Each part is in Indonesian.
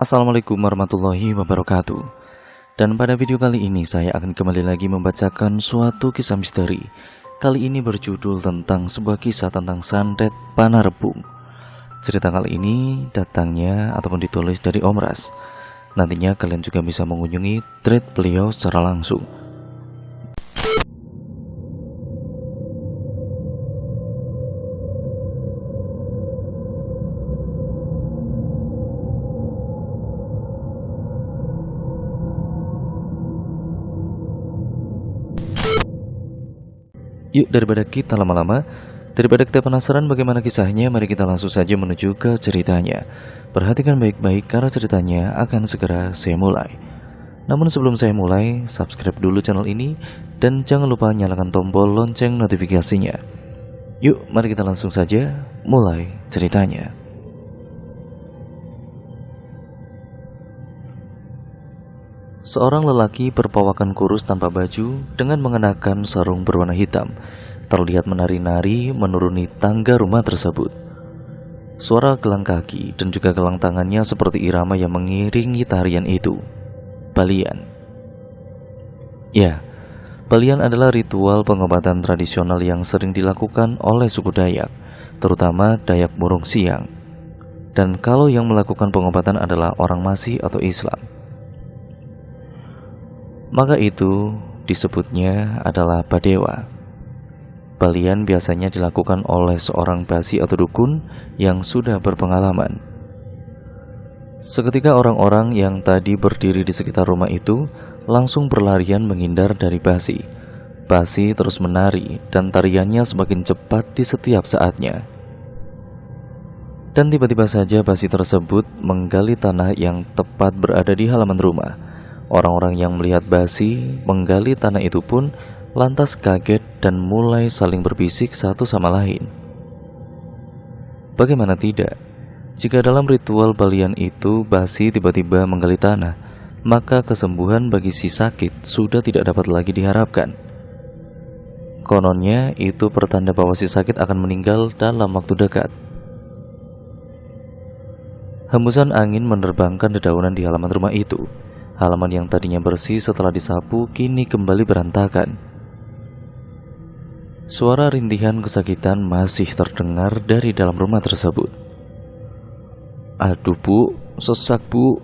Assalamualaikum warahmatullahi wabarakatuh. Dan pada video kali ini saya akan kembali lagi membacakan suatu kisah misteri. Kali ini berjudul tentang sebuah kisah tentang santet Panarebung. Cerita kali ini datangnya ataupun ditulis dari Om Ras. Nantinya kalian juga bisa mengunjungi thread beliau secara langsung. Yuk, daripada kita lama-lama, daripada kita penasaran bagaimana kisahnya, mari kita langsung saja menuju ke ceritanya. Perhatikan baik-baik karena ceritanya akan segera saya mulai. Namun sebelum saya mulai, subscribe dulu channel ini dan jangan lupa nyalakan tombol lonceng notifikasinya. Yuk, mari kita langsung saja mulai ceritanya. Seorang lelaki berpawakan kurus tanpa baju dengan mengenakan sarung berwarna hitam terlihat menari-nari menuruni tangga rumah tersebut. Suara gelang kaki dan juga gelang tangannya seperti irama yang mengiringi tarian itu. Balian. Ya, balian adalah ritual pengobatan tradisional yang sering dilakukan oleh suku Dayak, terutama Dayak Murung Siang. Dan kalau yang melakukan pengobatan adalah orang Masih atau Islam, maka itu disebutnya adalah badewa. Balian biasanya dilakukan oleh seorang basi atau dukun yang sudah berpengalaman. Seketika orang-orang yang tadi berdiri di sekitar rumah itu langsung berlarian menghindar dari basi. Basi terus menari dan tariannya semakin cepat di setiap saatnya. Dan tiba-tiba saja basi tersebut menggali tanah yang tepat berada di halaman rumah. Orang-orang yang melihat basi menggali tanah itu pun lantas kaget dan mulai saling berbisik satu sama lain. Bagaimana tidak? Jika dalam ritual balian itu basi tiba-tiba menggali tanah, maka kesembuhan bagi si sakit sudah tidak dapat lagi diharapkan. Kononnya itu pertanda bahwa si sakit akan meninggal dalam waktu dekat. Hembusan angin menerbangkan dedaunan di halaman rumah itu. Halaman yang tadinya bersih setelah disapu kini kembali berantakan. Suara rintihan kesakitan masih terdengar dari dalam rumah tersebut. "Aduh bu, sesak bu,"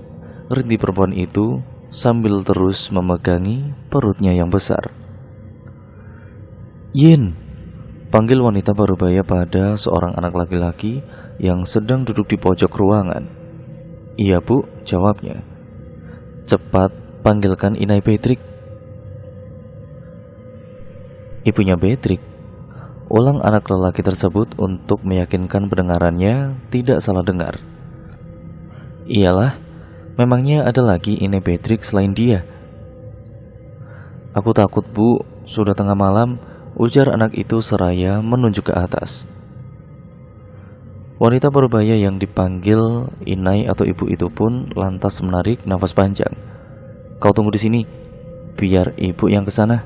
rintih perempuan itu sambil terus memegangi perutnya yang besar. "Yin," panggil wanita parubaya pada seorang anak laki-laki yang sedang duduk di pojok ruangan. "Iya bu," jawabnya. "Cepat panggilkan Inai Patrick." Ibunya Patrick, ulang anak lelaki tersebut untuk meyakinkan pendengarannya tidak salah dengar. "Iyalah, memangnya ada lagi Inai Patrick selain dia?" "Aku takut bu, sudah tengah malam," ujar anak itu seraya menunjuk ke atas. Wanita parubaya yang dipanggil Inai atau ibu itu pun lantas menarik nafas panjang. "Kau tunggu di sini, biar ibu yang ke sana.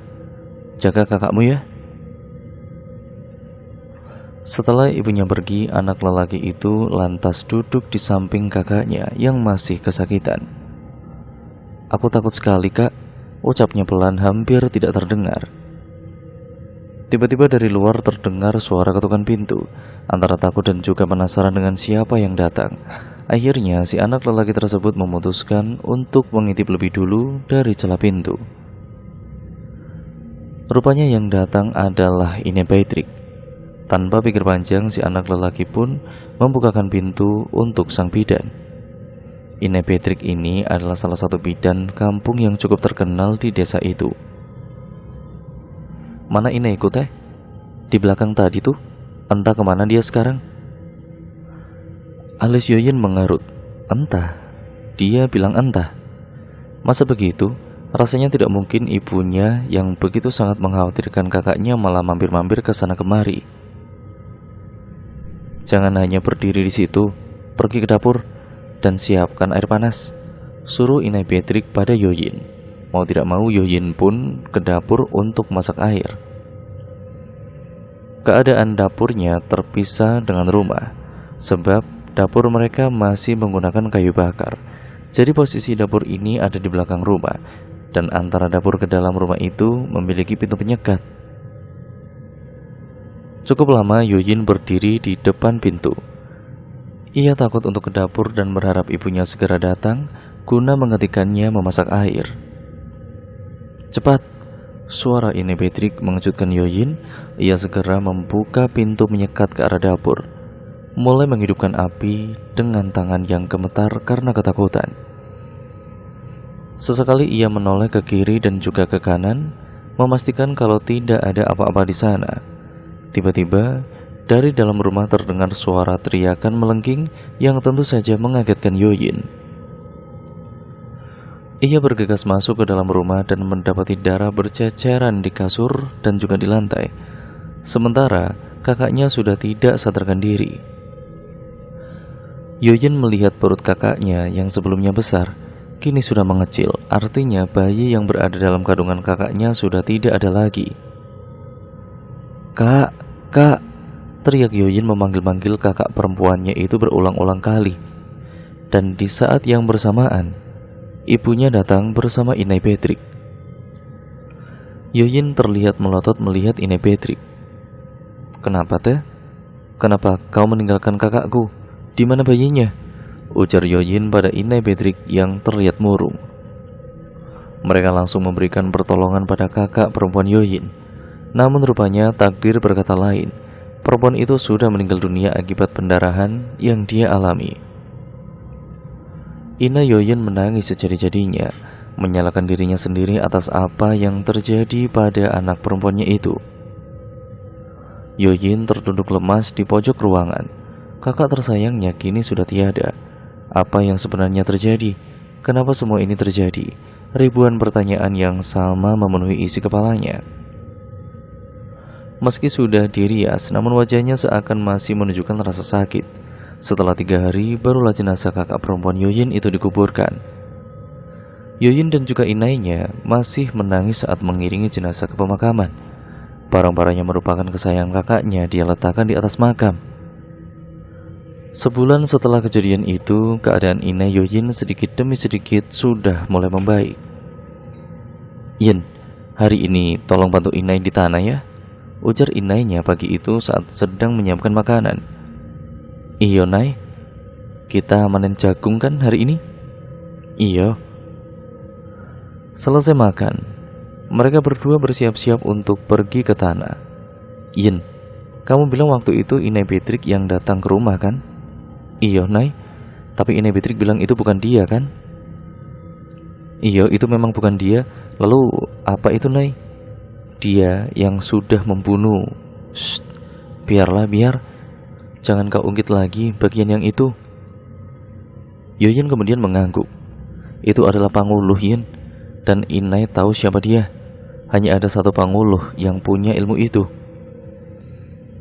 Jaga kakakmu ya." Setelah ibunya pergi, anak lelaki itu lantas duduk di samping kakaknya yang masih kesakitan. "Aku takut sekali kak," ucapnya pelan hampir tidak terdengar. Tiba-tiba dari luar terdengar suara ketukan pintu. Antara takut dan juga penasaran dengan siapa yang datang, akhirnya si anak lelaki tersebut memutuskan untuk mengintip lebih dulu dari celah pintu. Rupanya yang datang adalah Inai Patrick. Tanpa pikir panjang, si anak lelaki pun membukakan pintu untuk sang bidan. Inai Patrick ini adalah salah satu bidan kampung yang cukup terkenal di desa itu. "Mana Inaiku teh? Di belakang tadi tuh. Entah kemana dia sekarang." Alis Yoyin mengerut. "Entah." Dia bilang entah. Masa begitu? Rasanya tidak mungkin ibunya yang begitu sangat mengkhawatirkan kakaknya malah mampir-mampir ke sana kemari. "Jangan hanya berdiri di situ, pergi ke dapur dan siapkan air panas," suruh Inai Patrick pada Yoyin. Mau tidak mau Yoyin pun ke dapur untuk masak air. Keadaan dapurnya terpisah dengan rumah, sebab dapur mereka masih menggunakan kayu bakar. Jadi posisi dapur ini ada di belakang rumah, dan antara dapur ke dalam rumah itu memiliki pintu penyekat. Cukup lama Yoyin berdiri di depan pintu. Ia takut untuk ke dapur dan berharap ibunya segera datang guna menghentikannya memasak air. Cepat! Suara Ine Petrik mengejutkan Yoyin. Ia segera membuka pintu menyekat ke arah dapur, mulai menghidupkan api dengan tangan yang gemetar karena ketakutan. Sesekali ia menoleh ke kiri dan juga ke kanan, memastikan kalau tidak ada apa-apa di sana. Tiba-tiba, dari dalam rumah terdengar suara teriakan melengking yang tentu saja mengagetkan Yoyin. Ia bergegas masuk ke dalam rumah dan mendapati darah berceceran di kasur dan juga di lantai. Sementara kakaknya sudah tidak sadarkan diri. Yoyin melihat perut kakaknya yang sebelumnya besar, kini sudah mengecil. Artinya bayi yang berada dalam kandungan kakaknya sudah tidak ada lagi. "Kak, kak!" teriak Yoyin memanggil-manggil kakak perempuannya itu berulang-ulang kali. Dan di saat yang bersamaan, ibunya datang bersama Ine Petrik. Yoyin terlihat melotot melihat Ine Petrik. "Kenapa teh? Kenapa kau meninggalkan kakakku? Di mana bayinya?" ujar Yoyin pada Ine Petrik yang terlihat murung. Mereka langsung memberikan pertolongan pada kakak perempuan Yoyin. Namun rupanya takdir berkata lain. Perempuan itu sudah meninggal dunia akibat pendarahan yang dia alami. Ina Yoyin menangis sejadi-jadinya, menyalahkan dirinya sendiri atas apa yang terjadi pada anak perempuannya itu. Yoyin terduduk lemas di pojok ruangan. Kakak tersayangnya kini sudah tiada. Apa yang sebenarnya terjadi? Kenapa semua ini terjadi? Ribuan pertanyaan yang sama memenuhi isi kepalanya. Meski sudah dirias, namun wajahnya seakan masih menunjukkan rasa sakit. Setelah 3 hari, barulah jenazah kakak perempuan Yoyin itu dikuburkan. Yoyin dan juga inainya masih menangis saat mengiringi jenazah ke pemakaman. Barang-barang yang merupakan kesayangan kakaknya dia letakkan di atas makam. Sebulan setelah kejadian itu, keadaan Ine Yoyin sedikit demi sedikit sudah mulai membaik. "Yin, hari ini tolong bantu Inai di tanah ya," ujar inainya pagi itu saat sedang menyiapkan makanan. "Iyo Nai, kita manen jagung kan hari ini?" "Iyo." Selesai makan, mereka berdua bersiap-siap untuk pergi ke tanah. "Yin, kamu bilang waktu itu Ine Petrik yang datang ke rumah kan?" "Iyo Nai, tapi Ine Petrik bilang itu bukan dia kan?" "Iyo, itu memang bukan dia. Lalu apa itu Nai?" "Dia yang sudah membunuh." "Shh, biarlah biar. Jangan kau ungkit lagi bagian yang itu." Yoyin kemudian mengangguk. "Itu adalah Panguluh Yin, dan Inai tahu siapa dia. Hanya ada satu Panguluh yang punya ilmu itu."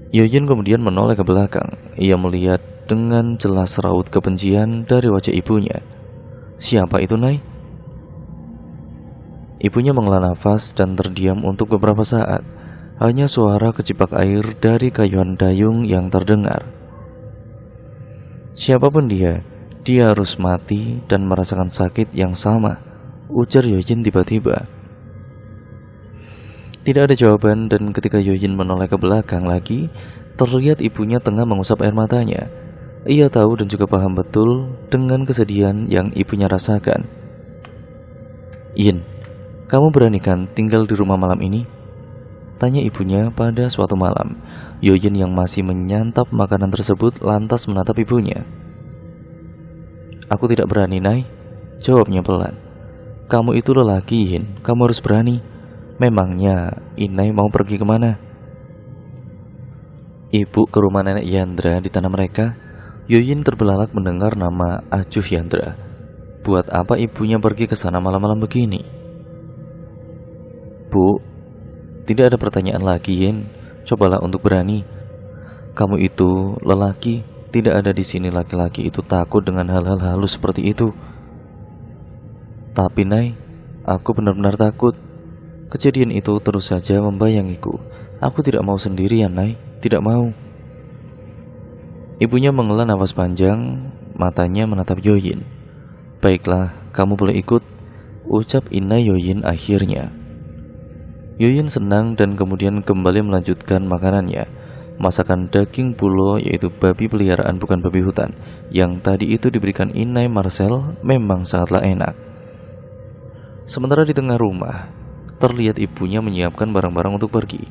Yoyin kemudian menoleh ke belakang. Ia melihat dengan jelas raut kebencian dari wajah ibunya. "Siapa itu Nai?" Ibunya menghela nafas dan terdiam untuk beberapa saat. Hanya suara kecipak air dari kayuhan dayung yang terdengar. "Siapapun dia harus mati dan merasakan sakit yang sama," ujar Yoyin tiba-tiba. Tidak ada jawaban, dan ketika Yoyin menoleh ke belakang lagi, terlihat ibunya tengah mengusap air matanya. Ia tahu dan juga paham betul dengan kesedihan yang ibunya rasakan. "Yin, kamu berani kan tinggal di rumah malam ini?" tanya ibunya pada suatu malam. Yoyin yang masih menyantap makanan tersebut lantas menatap ibunya. "Aku tidak berani Nai," jawabnya pelan. "Kamu itu lelaki Yin, kamu harus berani. Memangnya Inai mau pergi kemana?" "Ibu ke rumah nenek Yandra di tanah mereka." Yoyin terbelalak mendengar nama Ajuh Yandra. Buat apa ibunya pergi ke sana malam-malam begini? "Bu, tidak ada pertanyaan lagi Yin. Cobalah untuk berani. Kamu itu lelaki, tidak ada di sini laki-laki itu takut dengan hal-hal halus seperti itu." "Tapi Nai, aku benar-benar takut. Kejadian itu terus saja membayangiku. Aku tidak mau sendirian Nai, tidak mau." Ibunya menghela nafas panjang, matanya menatap Yoyin. Baiklah, kamu boleh ikut, ucap Inai Yoyin akhirnya. Yoyin senang dan kemudian kembali melanjutkan makanannya. Masakan daging bulo, yaitu babi peliharaan bukan babi hutan, yang tadi itu diberikan Inai Marcel memang sangatlah enak. Sementara di tengah rumah, terlihat ibunya menyiapkan barang-barang untuk pergi.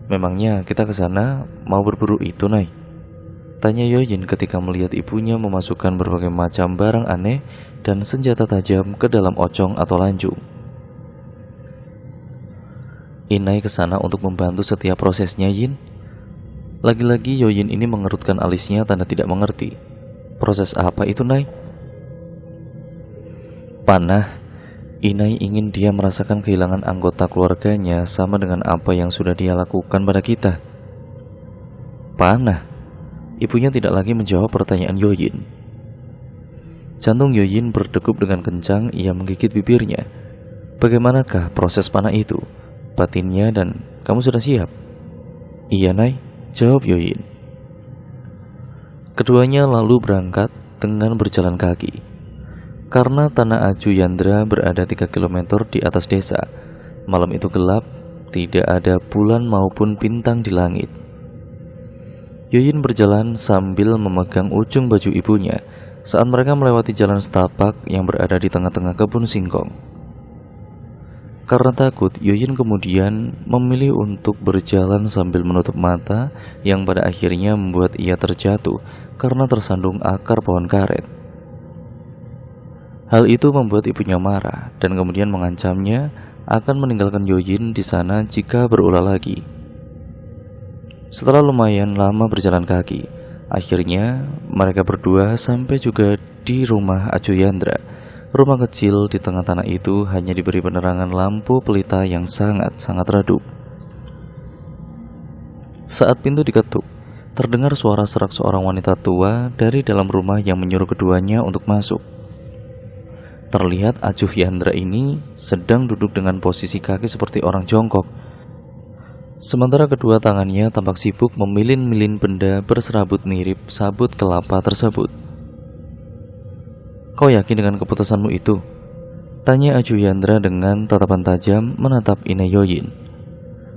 Memangnya kita ke sana mau berburu itu, Nai? Tanya Yoyin ketika melihat ibunya memasukkan berbagai macam barang aneh dan senjata tajam ke dalam ocong atau lanjung. Inai ke sana untuk membantu setiap prosesnya, Yin. Lagi-lagi Yoyin ini mengerutkan alisnya tanda tidak mengerti. Proses apa itu, Nai? Panah. Inai ingin dia merasakan kehilangan anggota keluarganya sama dengan apa yang sudah dia lakukan pada kita. Panah. Ibunya tidak lagi menjawab pertanyaan Yoyin. Jantung Yoyin berdegup dengan kencang, ia menggigit bibirnya. Bagaimanakah proses panah itu? Batinnya, dan kamu sudah siap? Iya, Nai, jawab Yoyin. Keduanya lalu berangkat dengan berjalan kaki. Karena tanah Aju Yandra berada 3 km di atas desa, malam itu gelap, tidak ada bulan maupun bintang di langit. Yoyin berjalan sambil memegang ujung baju ibunya saat mereka melewati jalan setapak yang berada di tengah-tengah kebun singkong. Karena takut, Yoyin kemudian memilih untuk berjalan sambil menutup mata, yang pada akhirnya membuat ia terjatuh karena tersandung akar pohon karet. Hal itu membuat ibunya marah dan kemudian mengancamnya akan meninggalkan Yoyin di sana jika berulah lagi. Setelah lumayan lama berjalan kaki, akhirnya mereka berdua sampai juga di rumah Aju Yandra. Rumah kecil di tengah tanah itu hanya diberi penerangan lampu pelita yang sangat-sangat redup. Saat pintu diketuk, terdengar suara serak seorang wanita tua dari dalam rumah yang menyuruh keduanya untuk masuk. Terlihat Ajuh Yandra ini sedang duduk dengan posisi kaki seperti orang jongkok. Sementara kedua tangannya tampak sibuk memilin-milin benda berserabut mirip sabut kelapa tersebut. Kau yakin dengan keputusanmu itu? Tanya Aju Yandra dengan tatapan tajam menatap Inai Yoyin.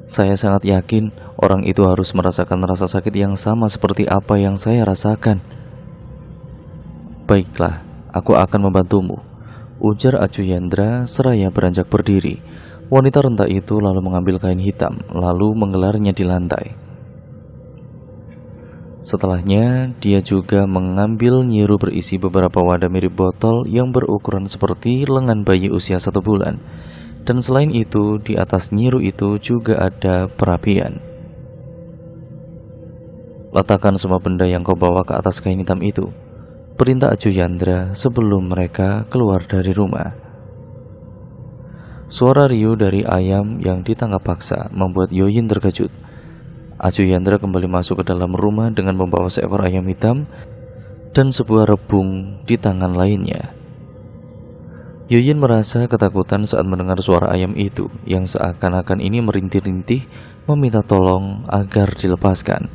Saya sangat yakin orang itu harus merasakan rasa sakit yang sama seperti apa yang saya rasakan. Baiklah, aku akan membantumu, ujar Aju Yandra seraya beranjak berdiri. Wanita renta itu lalu mengambil kain hitam, lalu menggelarnya di lantai. Setelahnya, dia juga mengambil nyiru berisi beberapa wadah mirip botol yang berukuran seperti lengan bayi usia 1 bulan. Dan selain itu, di atas nyiru itu juga ada perapian. Letakkan semua benda yang kau bawa ke atas kain hitam itu, perintah Aju Yandra sebelum mereka keluar dari rumah. Suara riuh dari ayam yang ditangkap paksa membuat Yoyin terkejut. Aju Yandra kembali masuk ke dalam rumah dengan membawa seekor ayam hitam dan sebuah rebung di tangan lainnya. Yoyin merasa ketakutan saat mendengar suara ayam itu yang seakan-akan ini merintih-rintih meminta tolong agar dilepaskan.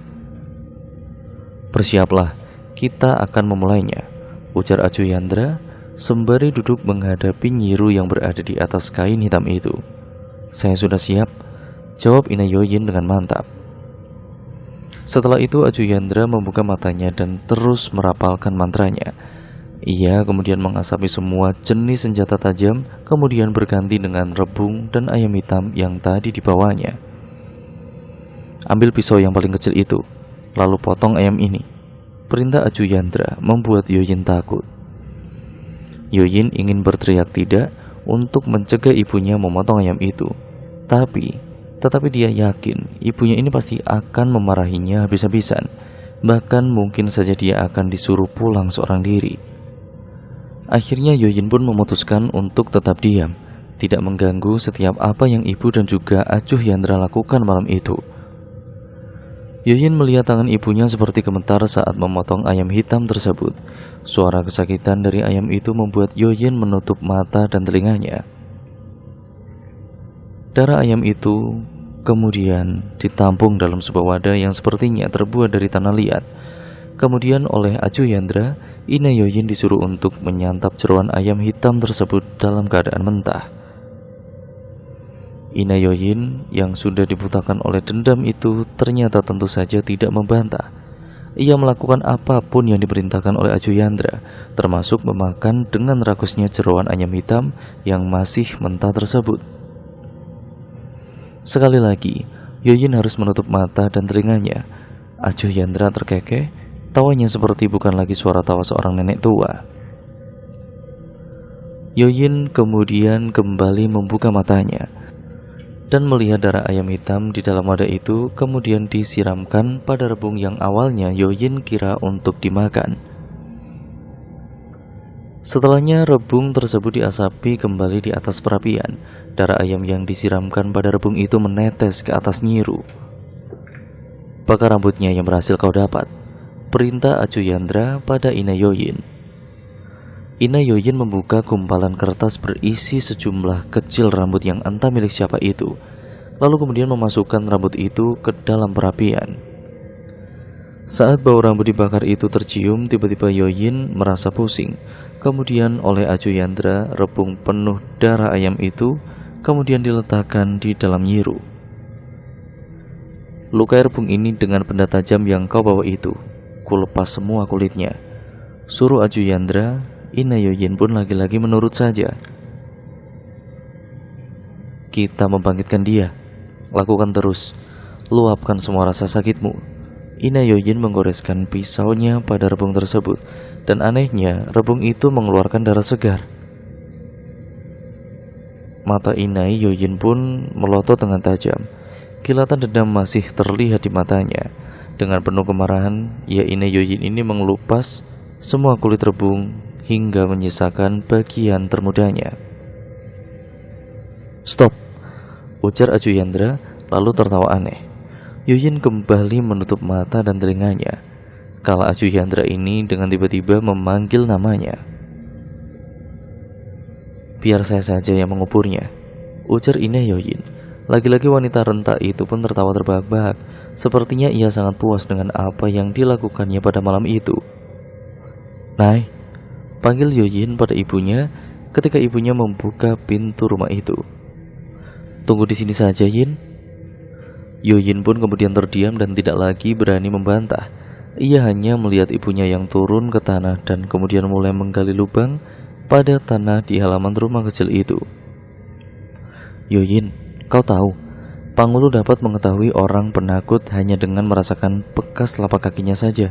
Bersiaplah, kita akan memulainya, ujar Aju Yandra sembari duduk menghadapi nyiru yang berada di atas kain hitam itu. Saya sudah siap, jawab Inai Yoyin dengan mantap. Setelah itu Aju Yandra membuka matanya dan terus merapalkan mantranya. Ia kemudian mengasapi semua jenis senjata tajam, kemudian berganti dengan rebung dan ayam hitam yang tadi dibawanya. Ambil pisau yang paling kecil itu, lalu potong ayam ini, perintah Aju Yandra membuat Yoyin takut. Yoyin ingin berteriak tidak untuk mencegah ibunya memotong ayam itu, tetapi dia yakin ibunya ini pasti akan memarahinya habis-habisan. Bahkan mungkin saja dia akan disuruh pulang seorang diri. Akhirnya Yoyin pun memutuskan untuk tetap diam, tidak mengganggu setiap apa yang ibu dan juga Ajuh Yandra lakukan malam itu. Yoyin melihat tangan ibunya seperti gemetar saat memotong ayam hitam tersebut. Suara kesakitan dari ayam itu membuat Yoyin menutup mata dan telinganya. Darah ayam itu kemudian ditampung dalam sebuah wadah yang sepertinya terbuat dari tanah liat. Kemudian oleh Acu Yandra, Ina Yoyin disuruh untuk menyantap jeroan ayam hitam tersebut dalam keadaan mentah. Ina Yoyin yang sudah dibutakan oleh dendam itu ternyata tentu saja tidak membantah. Ia melakukan apapun yang diperintahkan oleh Acu Yandra, termasuk memakan dengan rakusnya jeroan ayam hitam yang masih mentah tersebut. Sekali lagi, Yoyin harus menutup mata dan telinganya. Acu Yandra terkekeh, tawanya seperti bukan lagi suara tawa seorang nenek tua. Yoyin kemudian kembali membuka matanya dan melihat darah ayam hitam di dalam wadah itu kemudian disiramkan pada rebung yang awalnya Yoyin kira untuk dimakan. Setelahnya rebung tersebut diasapi kembali di atas perapian. Darah ayam yang disiramkan pada rebung itu menetes ke atas Nyiru. "Bakar rambutnya yang berhasil kau dapat," perintah Acu Yandra pada Ina Yoyin. Ina Yoyin membuka gumpalan kertas berisi sejumlah kecil rambut yang entah milik siapa itu, lalu kemudian memasukkan rambut itu ke dalam perapian. Saat bau rambut dibakar itu tercium, tiba-tiba Yoyin merasa pusing. Kemudian oleh Acu Yandra, rebung penuh darah ayam itu kemudian diletakkan di dalam Nyiru. "Lukai rebung ini dengan benda tajam yang kau bawa itu, kulepas semua kulitnya," suruh Acu Yandra. Ina Yoyin pun lagi-lagi menurut saja. "Kita membangkitkan dia. Lakukan terus. Luapkan semua rasa sakitmu." Ina Yoyin menggoreskan pisaunya pada rebung tersebut, dan anehnya rebung itu mengeluarkan darah segar. Mata Ina Yoyin pun melotot dengan tajam. Kilatan dendam masih terlihat di matanya. Dengan penuh kemarahan, Ina Yoyin ini mengelupas semua kulit rebung hingga menyisakan bagian termudanya. "Stop," ujar Acu Yandra lalu tertawa aneh. Yoyin kembali menutup mata dan telinganya. Kala Acu Yandra ini dengan tiba-tiba memanggil namanya. "Biar saya saja yang menguburnya," ujar Ina Yoyin. Lagi-lagi wanita renta itu pun tertawa terbahak-bahak. Sepertinya ia sangat puas dengan apa yang dilakukannya pada malam itu. "Nai," panggil Yoyin pada ibunya ketika ibunya membuka pintu rumah itu. "Tunggu di sini saja, Yin." Yoyin pun kemudian terdiam dan tidak lagi berani membantah. Ia hanya melihat ibunya yang turun ke tanah dan kemudian mulai menggali lubang pada tanah di halaman rumah kecil itu. "Yoyin, kau tahu, Pangulu dapat mengetahui orang penakut hanya dengan merasakan bekas telapak kakinya saja,"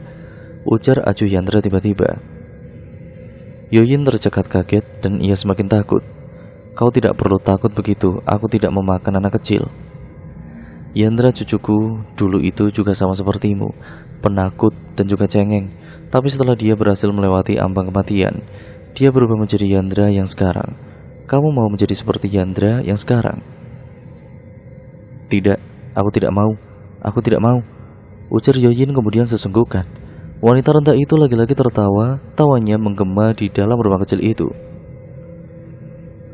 ujar Acu Yandra tiba-tiba. Yoyin tercekat kaget dan ia semakin takut. "Kau tidak perlu takut begitu, aku tidak memakan anak kecil." "Yandra cucuku dulu itu juga sama sepertimu, penakut dan juga cengeng. Tapi setelah dia berhasil melewati ambang kematian, dia berubah menjadi Yandra yang sekarang. Kamu mau menjadi seperti Yandra yang sekarang?" "Tidak, aku tidak mau, aku tidak mau," ujar Yoyin kemudian sesenggukan. Wanita renta itu lagi-lagi tertawa, tawanya menggema di dalam rumah kecil itu.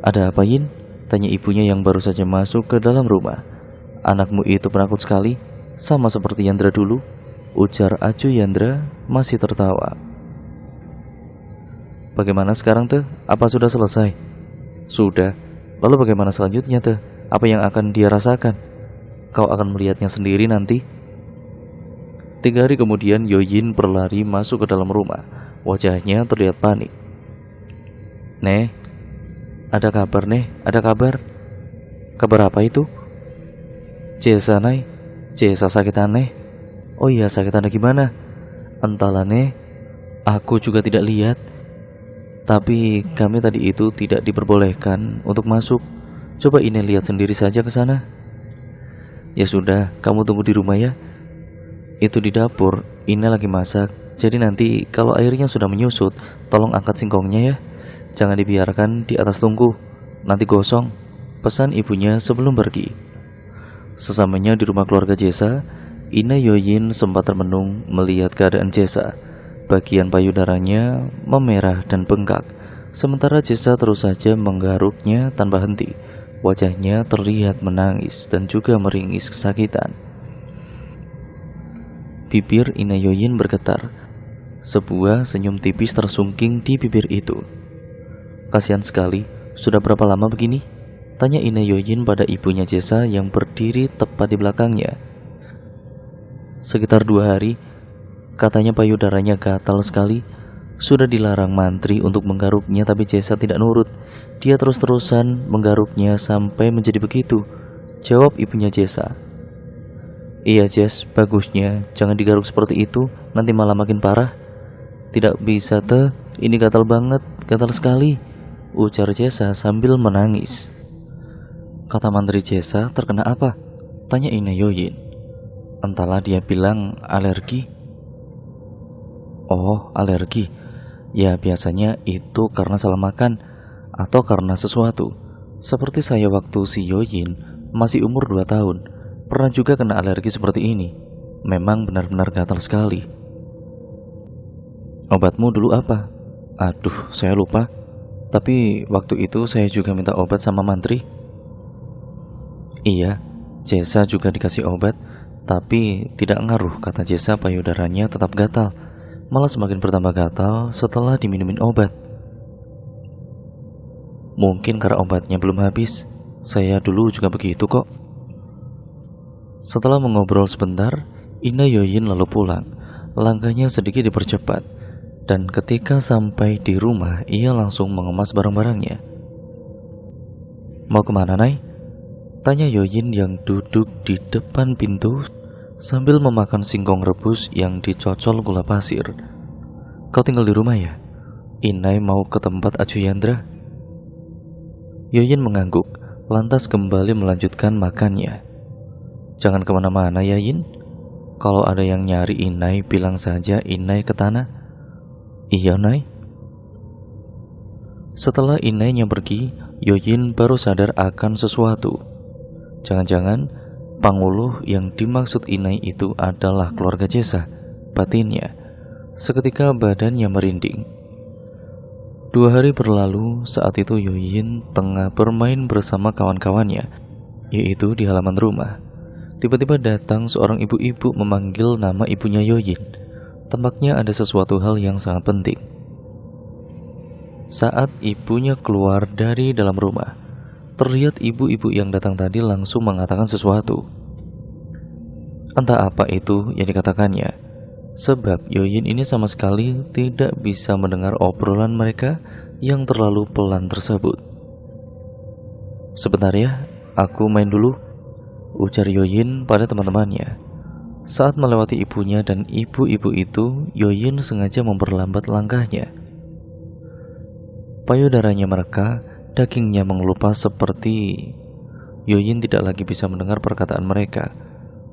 "Ada apa, Yin?" tanya ibunya yang baru saja masuk ke dalam rumah. "Anakmu itu penakut sekali, sama seperti Yandra dulu," ujar Acu Yandra masih tertawa. "Bagaimana sekarang, Teh? Apa sudah selesai?" "Sudah. Lalu bagaimana selanjutnya, Teh? Apa yang akan dia rasakan? Kau akan melihatnya sendiri nanti." 3 hari kemudian Yoyin berlari masuk ke dalam rumah. Wajahnya terlihat panik. "Neh, ada kabar, Neh, ada kabar." "Kabar apa itu?" "Jesa, Nai. Jesa sakit aneh." "Oh iya, sakit aneh gimana?" "Entahlah, Neh, aku juga tidak lihat. Tapi kami tadi itu tidak diperbolehkan untuk masuk. Coba ini lihat sendiri saja ke sana." "Ya sudah, kamu tunggu di rumah ya. Itu di dapur, Ina lagi masak. Jadi nanti kalau airnya sudah menyusut, tolong angkat singkongnya ya. Jangan dibiarkan di atas tungku, nanti gosong," pesan ibunya sebelum pergi. Sesamanya di rumah keluarga Jesa, Ina Yoyin sempat termenung melihat keadaan Jesa. Bagian payudaranya memerah dan bengkak, sementara Jesa terus saja menggaruknya tanpa henti. Wajahnya terlihat menangis dan juga meringis kesakitan. Bibir Ina Yoyin bergetar. Sebuah senyum tipis tersungking di bibir itu. Kasihan sekali, sudah berapa lama begini? Tanya Ine Yoyin pada ibunya Jesa yang berdiri tepat di belakangnya. Sekitar 2 hari, katanya payudaranya gatal sekali. Sudah dilarang mantri untuk menggaruknya, tapi Jesa tidak nurut. Dia terus-terusan menggaruknya sampai menjadi begitu, jawab ibunya Jesa. Iya Jess, bagusnya jangan digaruk seperti itu, nanti malah makin parah. Tidak bisa teh, ini gatal banget, gatal sekali, ujar Jesa sambil menangis. Kata mantri Jesa, terkena apa? Tanya Ine Yoyin. Entahlah, dia bilang alergi. Oh, alergi. Ya biasanya itu karena salah makan atau karena sesuatu. Seperti saya waktu si Yoyin masih umur 2 tahun, pernah juga kena alergi seperti ini. Memang benar-benar gatal sekali. Obatmu dulu apa? Aduh, saya lupa. Tapi waktu itu saya juga minta obat sama mantri. Iya, Jesa juga dikasih obat, tapi tidak ngaruh, kata Jesa. Payudaranya tetap gatal, malah semakin bertambah gatal setelah diminumin obat. Mungkin karena obatnya belum habis. Saya dulu juga begitu kok. Setelah mengobrol sebentar, Ine Yoyin lalu pulang. Langkahnya sedikit dipercepat, dan ketika sampai di rumah, ia langsung mengemas barang-barangnya. Mau kemana, Nay? Tanya Yoyin yang duduk di depan pintu sambil memakan singkong rebus yang dicocol gula pasir. Kau tinggal di rumah ya? Inai mau ke tempat Acu Yandra. Yoyin mengangguk, lantas kembali melanjutkan makannya. Jangan kemana-mana ya Yin. Kalau ada yang nyari Inai, bilang saja Inai ke tanah. Iya Nai. Setelah Inainya pergi, Yoyin baru sadar akan sesuatu. Jangan-jangan Panguluh yang dimaksud Inai itu adalah keluarga Jesa, batinnya. Seketika badannya merinding. 2 hari berlalu, saat itu Yoyin tengah bermain bersama kawan-kawannya, yaitu di halaman rumah. Tiba-tiba datang seorang ibu-ibu memanggil nama ibunya Yoyin. Tampaknya ada sesuatu hal yang sangat penting. Saat ibunya keluar dari dalam rumah, terlihat ibu-ibu yang datang tadi langsung mengatakan sesuatu. Entah apa itu yang dikatakannya, sebab Yoyin ini sama sekali tidak bisa mendengar obrolan mereka yang terlalu pelan tersebut. Sebentar ya, aku main dulu, ujar Yoyin pada teman-temannya. Saat melewati ibunya dan ibu-ibu itu, Yoyin sengaja memperlambat langkahnya. Payudaranya mereka, dagingnya mengelupas seperti Yoyin tidak lagi bisa mendengar perkataan mereka,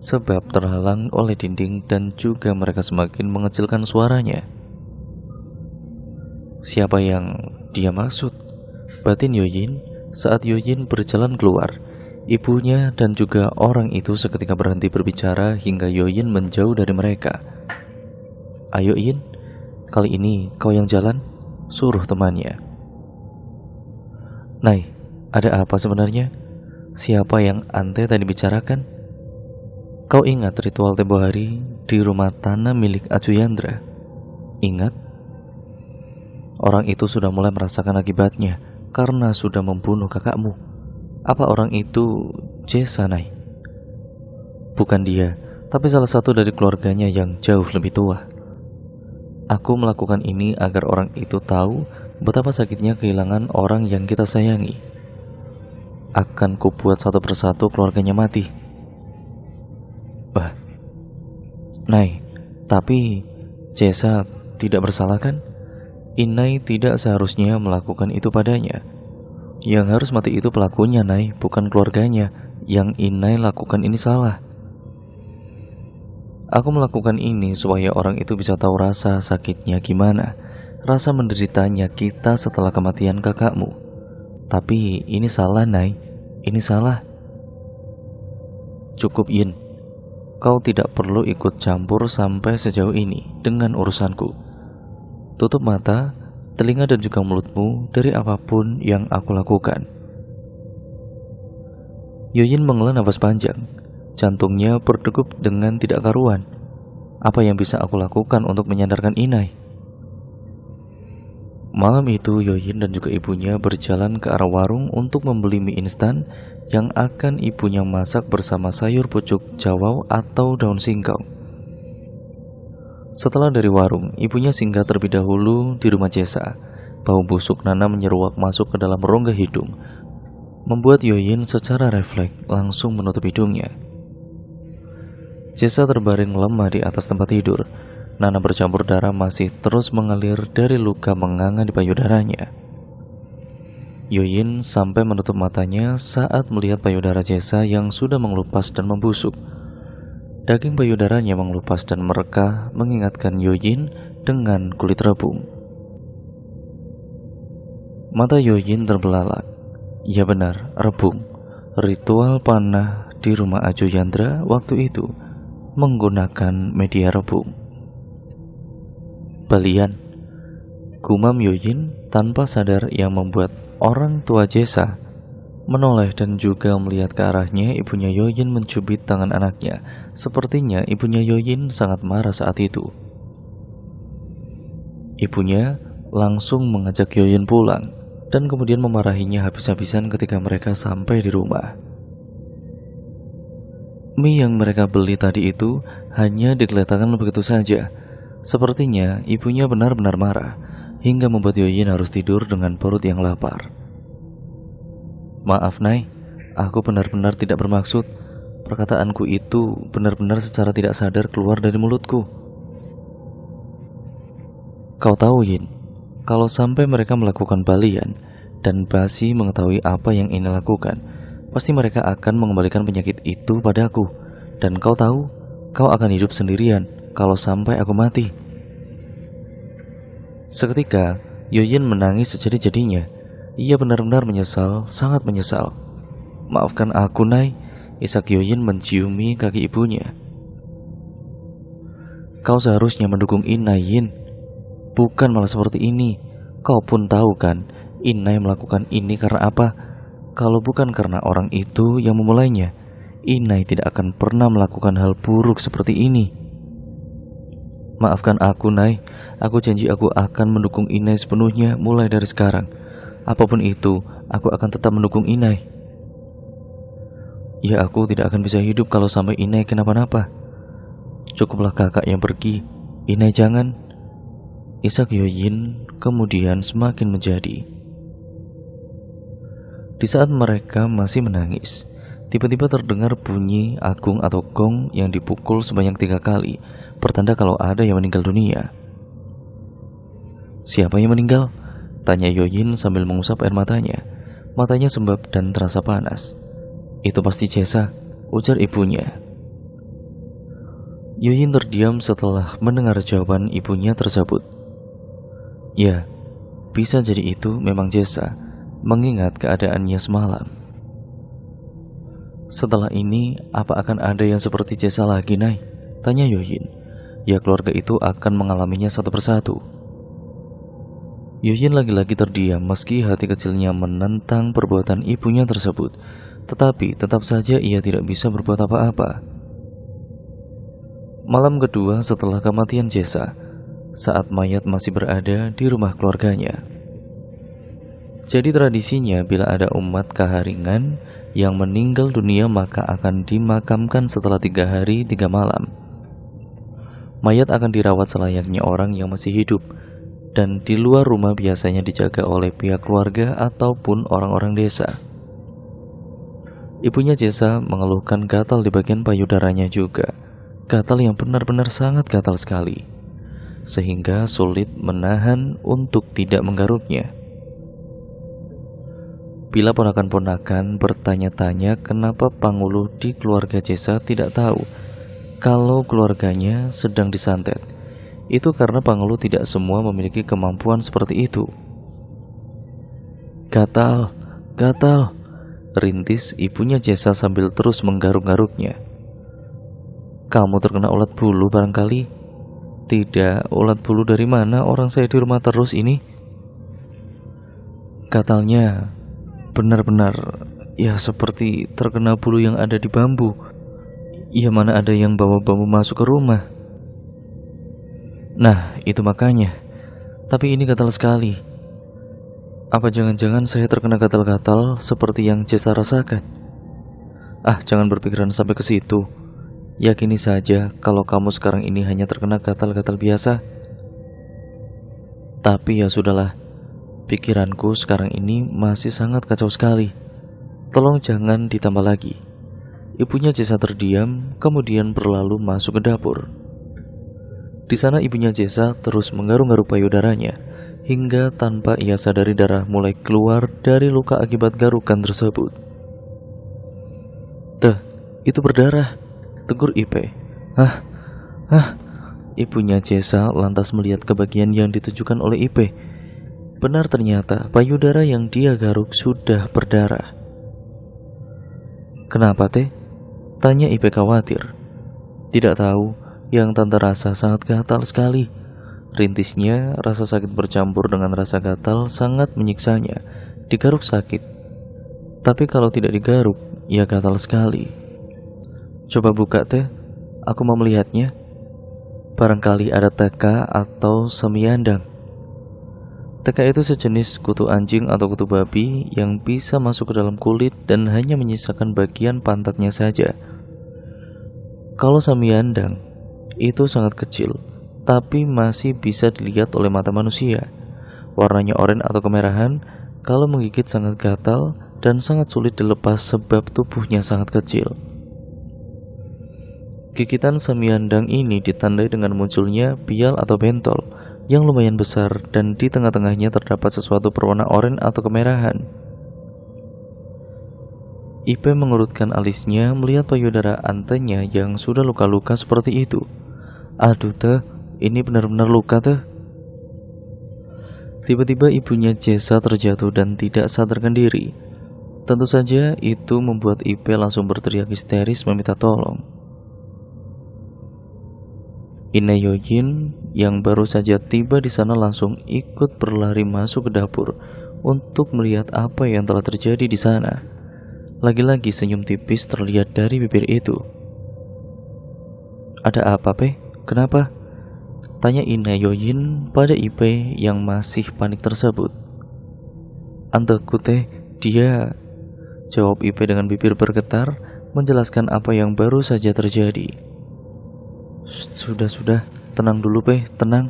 sebab terhalang oleh dinding dan juga mereka semakin mengecilkan suaranya. Siapa yang dia maksud? Batin Yoyin saat Yoyin berjalan keluar. Ibunya dan juga orang itu seketika berhenti berbicara hingga Yoyin menjauh dari mereka. Ayo Yin, kali ini kau yang jalan, suruh temannya. Nay, ada apa sebenarnya? Siapa yang Ante tadi bicarakan? Kau ingat ritual tempo hari di rumah tanah milik Acu Yandra? Ingat? Orang itu sudah mulai merasakan akibatnya karena sudah membunuh kakakmu. Apa orang itu Jesa, Nay? Bukan dia, tapi salah satu dari keluarganya yang jauh lebih tua. Aku melakukan ini agar orang itu tahu betapa sakitnya kehilangan orang yang kita sayangi. Akan kubuat satu persatu keluarganya mati. Wah, Nay, tapi Jesa tidak bersalah kan? Inai tidak seharusnya melakukan itu padanya. Yang harus mati itu pelakunya, Nay, bukan keluarganya. Yang Inai lakukan ini salah. Aku melakukan ini supaya orang itu bisa tahu rasa sakitnya gimana, rasa menderitanya kita setelah kematian kakakmu. Tapi ini salah, Nay. Ini salah. Cukup, Yin. Kau tidak perlu ikut campur sampai sejauh ini dengan urusanku. Tutup mata, telinga dan juga mulutmu dari apapun yang aku lakukan. Yoyin menghela nafas panjang. Jantungnya berdegup dengan tidak karuan. Apa yang bisa aku lakukan untuk menyadarkan Inai? Malam itu Yoyin dan juga ibunya berjalan ke arah warung untuk membeli mie instan yang akan ibunya masak bersama sayur pucuk jawau atau daun singkong. Setelah dari warung, ibunya singgah terlebih dahulu di rumah Jesa. Bau busuk Nana menyeruak masuk ke dalam rongga hidung, membuat Yoyin secara refleks langsung menutup hidungnya. Jesa terbaring lemah di atas tempat tidur. Nana bercampur darah masih terus mengalir dari luka menganga di payudaranya. Yoyin sampai menutup matanya saat melihat payudara Jesa yang sudah mengelupas dan membusuk. Daging payudaranya mengelupas dan merekah mengingatkan Yoyin dengan kulit rebung. Mata Yoyin terbelalak. Ya benar, rebung. Ritual panah di rumah Ajo Yandra waktu itu menggunakan media rebung. Balian, gumam Yoyin tanpa sadar yang membuat orang tua Jesa menoleh dan juga melihat ke arahnya. Ibunya Yoyin mencubit tangan anaknya. Sepertinya ibunya Yoyin sangat marah saat itu. Ibunya langsung mengajak Yoyin pulang dan kemudian memarahinya habis-habisan ketika mereka sampai di rumah. Mie yang mereka beli tadi itu hanya digeletakkan begitu saja. Sepertinya ibunya benar-benar marah hingga membuat Yoyin harus tidur dengan perut yang lapar. Maaf Nay, aku benar-benar tidak bermaksud. Perkataanku itu benar-benar secara tidak sadar keluar dari mulutku. Kau tahu Yin, kalau sampai mereka melakukan balian dan Basi mengetahui apa yang ini lakukan, pasti mereka akan mengembalikan penyakit itu padaku. Dan kau tahu, kau akan hidup sendirian kalau sampai aku mati. Seketika Yoyin menangis sejadi-jadinya. Ia benar-benar menyesal, sangat menyesal. Maafkan aku Nay, isak Yoyin menciumi kaki ibunya. Kau seharusnya mendukung Inai Yin, bukan malah seperti ini. Kau pun tahu kan, Inai melakukan ini karena apa? Kalau bukan karena orang itu yang memulainya, Inai tidak akan pernah melakukan hal buruk seperti ini. Maafkan aku Nay, aku janji aku akan mendukung Inai sepenuhnya mulai dari sekarang. Apapun itu, aku akan tetap mendukung Inai. Ya, aku tidak akan bisa hidup kalau sampai Inai kenapa-napa. Cukuplah kakak yang pergi, Inai jangan. Isak Yoyin kemudian semakin menjadi. Di saat mereka masih menangis, tiba-tiba terdengar bunyi agung atau gong yang dipukul sebanyak 3 kali, pertanda kalau ada yang meninggal dunia. Siapa yang meninggal? Tanya Yoyin sambil mengusap air matanya. Matanya sembab dan terasa panas. Itu pasti Jesa, ujar ibunya. Yoyin terdiam setelah mendengar jawaban ibunya tersebut. Ya, bisa jadi itu memang Jesa, mengingat keadaannya semalam. Setelah ini, apa akan ada yang seperti Jesa lagi, Nay? Tanya Yoyin. Ya, keluarga itu akan mengalaminya satu persatu. Yoyin lagi-lagi terdiam meski hati kecilnya menentang perbuatan ibunya tersebut. Tetapi tetap saja ia tidak bisa berbuat apa-apa. Malam kedua setelah kematian Jesa, saat mayat masih berada di rumah keluarganya. Jadi tradisinya bila ada umat Kaharingan yang meninggal dunia maka akan dimakamkan setelah 3 hari 3 malam. Mayat akan dirawat selayaknya orang yang masih hidup, dan di luar rumah biasanya dijaga oleh pihak keluarga ataupun orang-orang desa. Ibunya Jesa mengeluhkan gatal di bagian payudaranya juga. Gatal yang benar-benar sangat gatal sekali, sehingga sulit menahan untuk tidak menggaruknya. Bila ponakan-ponakan bertanya-tanya kenapa Pangulu di keluarga Jesa tidak tahu kalau keluarganya sedang disantet, itu karena Pangulu tidak semua memiliki kemampuan seperti itu. Gatal, gatal, rintis ibunya Jesa sambil terus menggaruk-garuknya. Kamu terkena ulat bulu barangkali? Tidak, ulat bulu dari mana? Orang saya di rumah terus ini. Gatalnya benar-benar ya seperti terkena bulu yang ada di bambu. Ya mana ada yang bawa bambu masuk ke rumah. Nah, itu makanya. Tapi ini gatal sekali. Apa jangan-jangan saya terkena gatal-gatal seperti yang Jessa rasakan? Ah, jangan berpikiran sampai ke situ. Yakini saja kalau kamu sekarang ini hanya terkena gatal-gatal biasa. Tapi ya sudahlah, pikiranku sekarang ini masih sangat kacau sekali. Tolong jangan ditambah lagi. Ibunya Jessa terdiam, kemudian berlalu masuk ke dapur. Di sana ibunya Jessa terus menggaruk-garuk payudaranya, hingga tanpa ia sadari darah mulai keluar dari luka akibat garukan tersebut. "Teh, itu berdarah," tegur Ipe. "Hah? Hah?" Ibunya Jessa lantas melihat ke bagian yang ditujukan oleh Ipe. Benar, ternyata payudara yang dia garuk sudah berdarah. "Kenapa, Teh?" tanya Ipe khawatir. Tidak tahu, yang tante rasa sangat gatal sekali. Rintisnya, rasa sakit bercampur dengan rasa gatal sangat menyiksanya. Digaruk sakit, tapi kalau tidak digaruk, ia gatal sekali. "Coba buka, Teh, aku mau melihatnya. Barangkali ada teka atau semiandang." Teka itu sejenis kutu anjing atau kutu babi yang bisa masuk ke dalam kulit dan hanya menyisakan bagian pantatnya saja. Kalau semiandang, itu sangat kecil, tapi masih bisa dilihat oleh mata manusia. Warnanya oranye atau kemerahan, kalau menggigit sangat gatal dan sangat sulit dilepas sebab tubuhnya sangat kecil. Gigitan semiandang ini ditandai dengan munculnya bial atau bentol yang lumayan besar dan di tengah-tengahnya terdapat sesuatu berwarna oranye atau kemerahan. Ipe mengurutkan alisnya melihat payudara antenya yang sudah luka-luka seperti itu. "Aduh, Teh, ini benar-benar luka, Teh." Tiba-tiba ibunya Jessa terjatuh dan tidak sadarkan diri. Tentu saja itu membuat Ipe langsung berteriak histeris meminta tolong. Ine Yoyin yang baru saja tiba di sana langsung ikut berlari masuk ke dapur untuk melihat apa yang telah terjadi di sana. Lagi-lagi senyum tipis terlihat dari bibir itu. "Ada apa, Pe? Kenapa?" tanya Ine Yoyin pada Ipe yang masih panik tersebut. "Anteku, Teh, dia," jawab Ipe dengan bibir bergetar menjelaskan apa yang baru saja terjadi. Sudah, tenang dulu, Pe, tenang.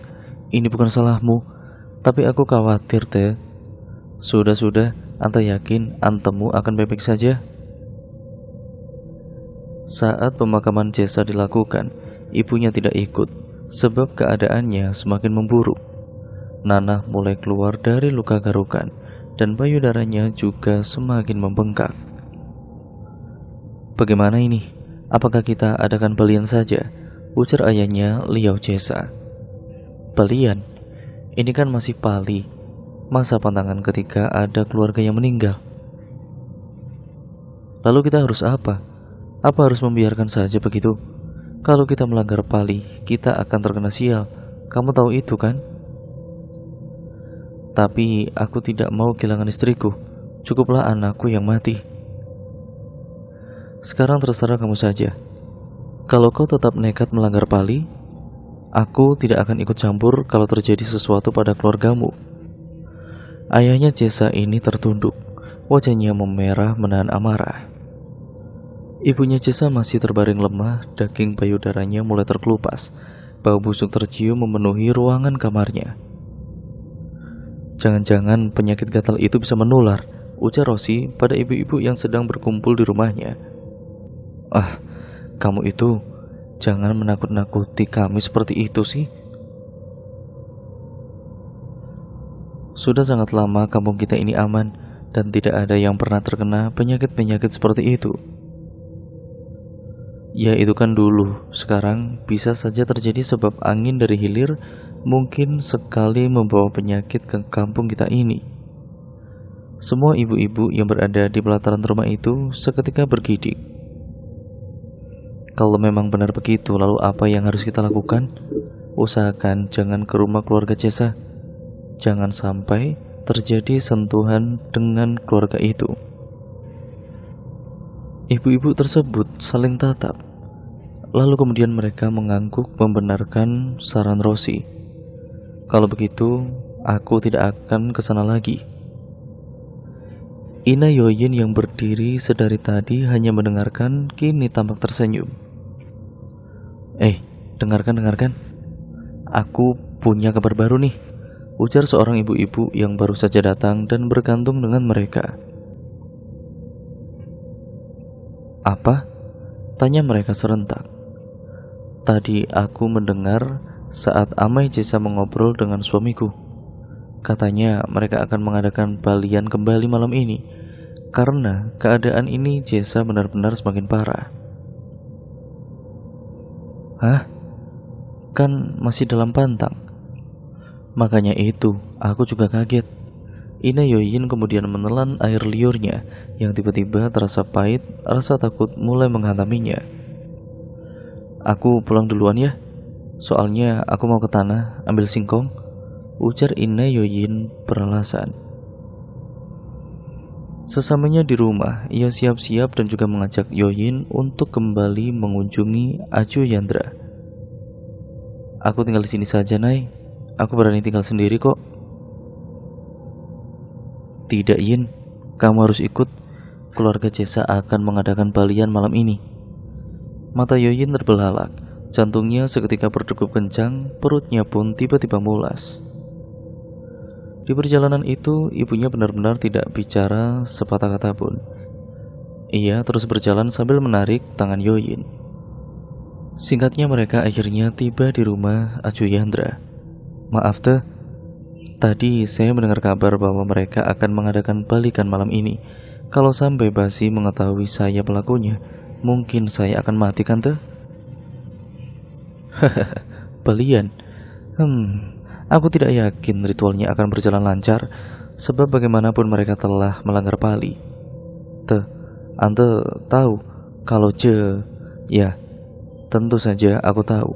Ini bukan salahmu, tapi aku khawatir, Teh." Sudah, anta yakin antemu akan baik-baik saja?" Saat pemakaman Jessa dilakukan, ibunya tidak ikut, sebab keadaannya semakin memburuk. Nanah mulai keluar dari luka garukan, dan payudaranya juga semakin membengkak. "Bagaimana ini? Apakah kita adakan belian saja?" ujar ayahnya, Liao Jessa. "Belian? Ini kan masih Pali. Masa pantangan ketika ada keluarga yang meninggal? Lalu kita harus apa? Apa harus membiarkan saja begitu? Kalau kita melanggar Pali, kita akan terkena sial. Kamu tahu itu kan?" "Tapi aku tidak mau kehilangan istriku. Cukuplah anakku yang mati." "Sekarang terserah kamu saja. Kalau kau tetap nekat melanggar Pali, aku tidak akan ikut campur kalau terjadi sesuatu pada keluargamu." Ayahnya Jessa ini tertunduk, wajahnya memerah menahan amarah. Ibunya Jessa masih terbaring lemah, daging payudaranya mulai terkelupas, bau busuk tercium memenuhi ruangan kamarnya. "Jangan-jangan penyakit gatal itu bisa menular," ujar Rosi pada ibu-ibu yang sedang berkumpul di rumahnya. "Ah, kamu itu jangan menakut-nakuti kami seperti itu sih. Sudah sangat lama kampung kita ini aman dan tidak ada yang pernah terkena penyakit-penyakit seperti itu." "Ya itu kan dulu, sekarang bisa saja terjadi sebab angin dari hilir mungkin sekali membawa penyakit ke kampung kita ini." Semua ibu-ibu yang berada di pelataran rumah itu seketika bergidik. Kalau memang benar begitu, lalu apa yang harus kita lakukan? Usahakan jangan ke rumah keluarga Jessa. Jangan sampai terjadi sentuhan dengan keluarga itu. Ibu-ibu tersebut saling tatap. Lalu kemudian mereka mengangguk membenarkan saran Rosi. Kalau begitu, aku tidak akan ke sana lagi. Ina Yoyin yang berdiri sedari tadi hanya mendengarkan, kini tampak tersenyum. Dengarkan. Aku punya kabar baru nih, ujar seorang ibu-ibu yang baru saja datang dan bergantung dengan mereka. Apa? Tanya mereka serentak. Tadi aku mendengar saat Amai Jesa mengobrol dengan suamiku. Katanya mereka akan mengadakan balian kembali malam ini, karena keadaan ini Jesa benar-benar semakin parah. Hah? Kan masih dalam pantang. Makanya itu, aku juga kaget. Ina Yoyin kemudian menelan air liurnya yang tiba-tiba terasa pahit, rasa takut mulai menghantaminya. Aku pulang duluan ya, soalnya aku mau ke tanah ambil singkong, ujar Ina Yoyin beralasan. Sesamanya di rumah, ia siap-siap dan juga mengajak Yoyin untuk kembali mengunjungi Acu Yandra. Aku tinggal di sini saja, Nay. Aku berani tinggal sendiri kok. Tidak, Yin. Kamu harus ikut. Keluarga Jesa akan mengadakan balian malam ini. Mata Yoyin terbelalak. Jantungnya seketika berdegup kencang, perutnya pun tiba-tiba mulas. Di perjalanan itu, ibunya benar-benar tidak bicara sepatah kata pun. Ia terus berjalan sambil menarik tangan Yoyin. Singkatnya mereka akhirnya tiba di rumah Acu Yandra. Maaf teh, tadi saya mendengar kabar bahwa mereka akan mengadakan balikan malam ini. Kalau sampai Basi mengetahui saya pelakunya, mungkin saya akan mati kan teh? Hahaha, balian. Aku tidak yakin ritualnya akan berjalan lancar, sebab bagaimanapun mereka telah melanggar pali. Ante tahu kalau ya, tentu saja aku tahu.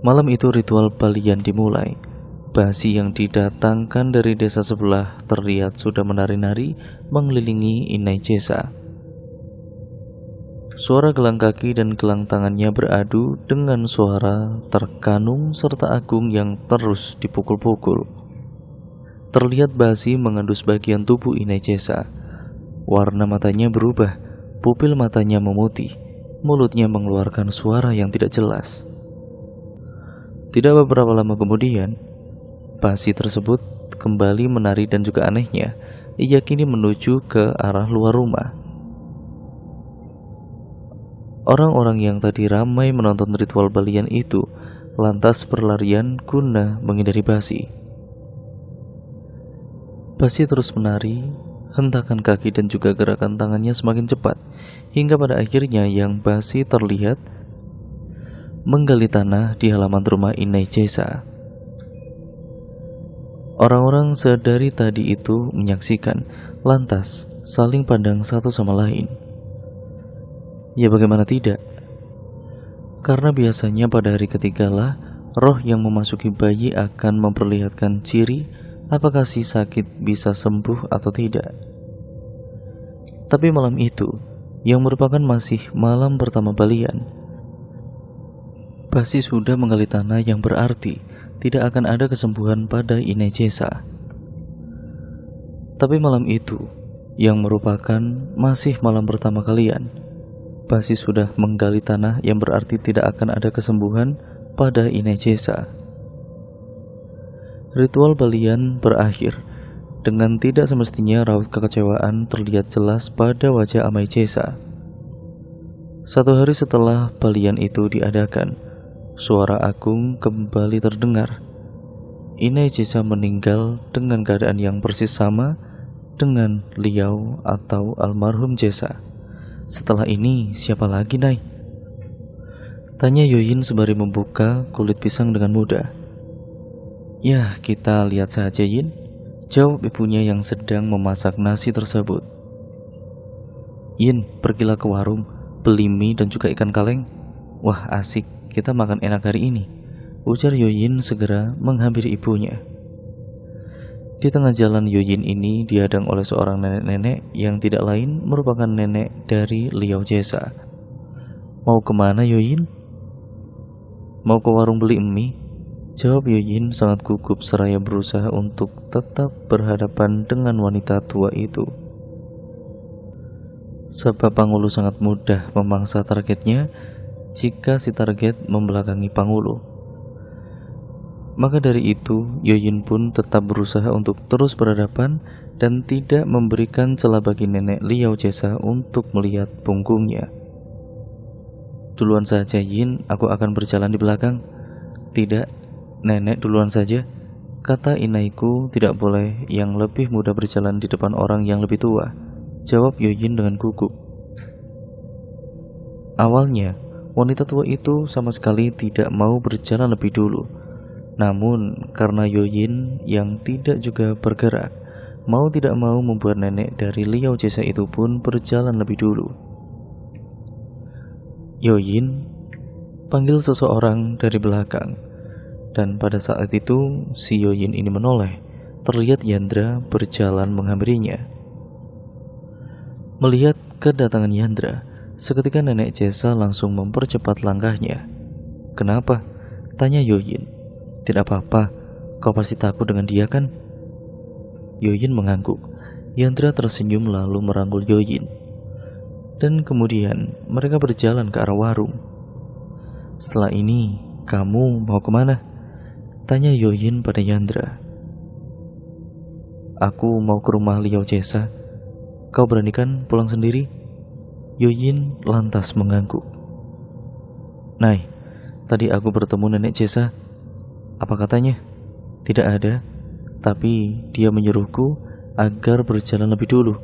Malam itu ritual balian dimulai. Basi yang didatangkan dari desa sebelah terlihat sudah menari-nari mengelilingi Inai Jesa. Suara gelang kaki dan gelang tangannya beradu dengan suara terkanung serta agung yang terus dipukul-pukul. Terlihat Basi mengendus bagian tubuh Inai Jesa. Warna matanya berubah, pupil matanya memutih, mulutnya mengeluarkan suara yang tidak jelas. Tidak beberapa lama kemudian, Basi tersebut kembali menari dan juga anehnya, ia kini menuju ke arah luar rumah. Orang-orang yang tadi ramai menonton ritual balian itu lantas berlarian guna menghindari Basi. Basi terus menari, hentakan kaki dan juga gerakan tangannya semakin cepat, hingga pada akhirnya yang Basi terlihat menggali tanah di halaman rumah Inai Jesa. Orang-orang sedari tadi itu menyaksikan, lantas saling pandang satu sama lain. Ya bagaimana tidak? Karena biasanya pada hari ketiga lah roh yang memasuki bayi akan memperlihatkan ciri apakah si sakit bisa sembuh atau tidak. Tapi malam itu, yang merupakan masih malam pertama balian, Basi sudah menggali tanah yang berarti tidak akan ada kesembuhan pada Inai Jesa. Tapi malam itu, yang merupakan masih malam pertama kalian, Basi sudah menggali tanah yang berarti tidak akan ada kesembuhan pada Inai Jesa. Ritual balian berakhir dengan tidak semestinya raut kekecewaan terlihat jelas pada wajah Amai Jesa. 1 hari setelah balian itu diadakan, suara agung kembali terdengar. Inai Jesa meninggal dengan keadaan yang persis sama dengan Liao atau almarhum Jesa. Setelah ini siapa lagi, Nai? Tanya Yoyin sembari membuka kulit pisang dengan mudah. Ya, kita lihat saja, Yin, jawab ibunya yang sedang memasak nasi tersebut. Yin, pergilah ke warung, beli mie dan juga ikan kaleng. Wah, asik, kita makan enak hari ini, ujar Yoyin segera menghampiri ibunya. Di tengah jalan Yoyin ini dihadang oleh seorang nenek-nenek yang tidak lain merupakan nenek dari Liao Jesa. Mau kemana Yoyin? Mau ke warung beli mie? Jawab Yoyin sangat gugup seraya berusaha untuk tetap berhadapan dengan wanita tua itu. Sebab Pangulu sangat mudah memangsa targetnya jika si target membelakangi Pangulu. Maka dari itu, Yoyin pun tetap berusaha untuk terus berhadapan dan tidak memberikan celah bagi nenek Liao Jesa untuk melihat punggungnya. Duluan saja Yin, aku akan berjalan di belakang. Tidak, nenek duluan saja, kata inaiku. Tidak boleh yang lebih muda berjalan di depan orang yang lebih tua, jawab Yoyin dengan gugup. Awalnya, wanita tua itu sama sekali tidak mau berjalan lebih dulu. Namun, karena Yoyin yang tidak juga bergerak, mau tidak mau membuat nenek dari Liao Jesa itu pun berjalan lebih dulu. Yoyin, panggil seseorang dari belakang. Dan pada saat itu, si Yoyin ini menoleh. Terlihat Yandra berjalan menghampirinya. Melihat kedatangan Yandra, seketika nenek Jesa langsung mempercepat langkahnya. Kenapa? Tanya Yoyin. Tidak apa-apa, kau pasti takut dengan dia kan? Yoyin mengangguk. Yandra tersenyum lalu merangkul Yoyin. Dan kemudian mereka berjalan ke arah warung. Setelah ini, kamu mau kemana? Tanya Yoyin pada Yandra. Aku mau ke rumah Liao Jesa. Kau beranikan pulang sendiri? Yoyin lantas mengangguk. Nai, tadi aku bertemu nenek Jesa. Apa katanya? Tidak ada, tapi dia menyuruhku agar berjalan lebih dulu.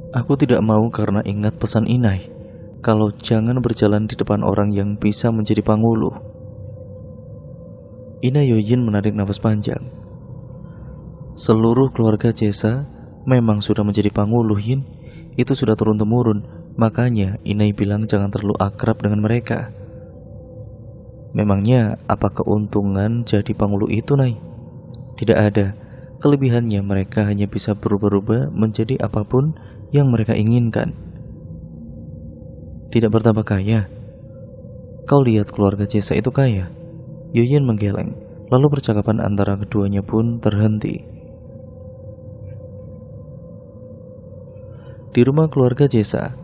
Aku tidak mau karena ingat pesan inai, kalau jangan berjalan di depan orang yang bisa menjadi pangulu. Inai Yoyin menarik nafas panjang. Seluruh keluarga Jesa memang sudah menjadi pangulu Yin. Itu sudah turun-temurun. Makanya inai bilang jangan terlalu akrab dengan mereka. Memangnya apa keuntungan jadi pangulu itu, Nai? Tidak ada. Kelebihannya mereka hanya bisa berubah-ubah menjadi apapun yang mereka inginkan. Tidak bertambah kaya. Kau lihat keluarga Jesa itu kaya. Yoyin menggeleng. Lalu percakapan antara keduanya pun terhenti. Di rumah keluarga Jesa,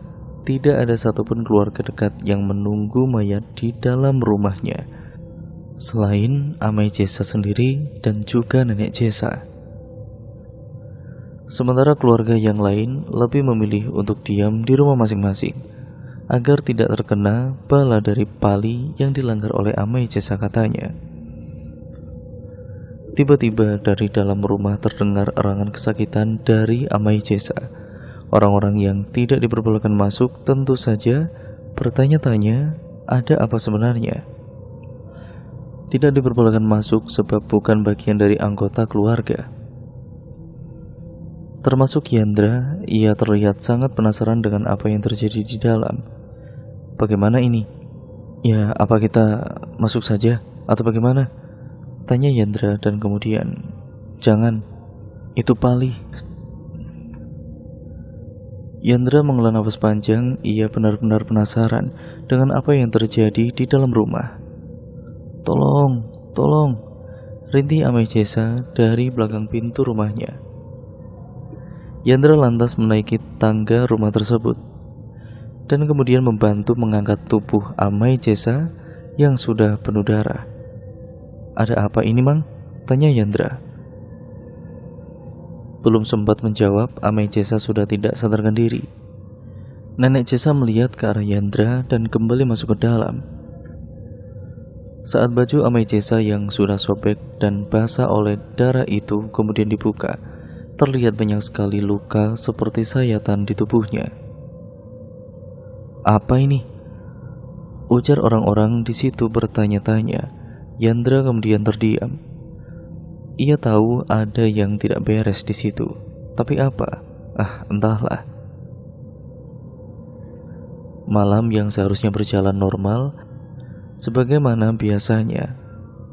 tidak ada satupun keluarga dekat yang menunggu mayat di dalam rumahnya, selain Amai Jesa sendiri dan juga nenek Jesa. Sementara keluarga yang lain lebih memilih untuk diam di rumah masing-masing, agar tidak terkena bala dari pali yang dilanggar oleh Amai Jesa katanya. Tiba-tiba dari dalam rumah terdengar erangan kesakitan dari Amai Jesa. Orang-orang yang tidak diperbolehkan masuk tentu saja bertanya-tanya ada apa sebenarnya. Tidak diperbolehkan masuk sebab bukan bagian dari anggota keluarga. Termasuk Yandra, ia terlihat sangat penasaran dengan apa yang terjadi di dalam. Bagaimana ini? Ya, apa kita masuk saja atau bagaimana? Tanya Yandra dan kemudian, jangan, itu pali. Yandra menghela nafas panjang. Ia benar-benar penasaran dengan apa yang terjadi di dalam rumah. Tolong, tolong, rintih Amai Jesa dari belakang pintu rumahnya. Yandra lantas menaiki tangga rumah tersebut dan kemudian membantu mengangkat tubuh Amai Jesa yang sudah penuh darah. Ada apa ini, Mang? Tanya Yandra. Belum sempat menjawab, Amai Jesa sudah tidak sadarkan diri. Nenek Jesa melihat ke arah Yandra dan kembali masuk ke dalam. Saat baju Amai Jesa yang sudah sobek dan basah oleh darah itu kemudian dibuka, terlihat banyak sekali luka seperti sayatan di tubuhnya. Apa ini? Ujar orang-orang di situ bertanya-tanya. Yandra kemudian terdiam. Ia tahu ada yang tidak beres di situ, tapi apa? Entahlah. Malam yang seharusnya berjalan normal, sebagaimana biasanya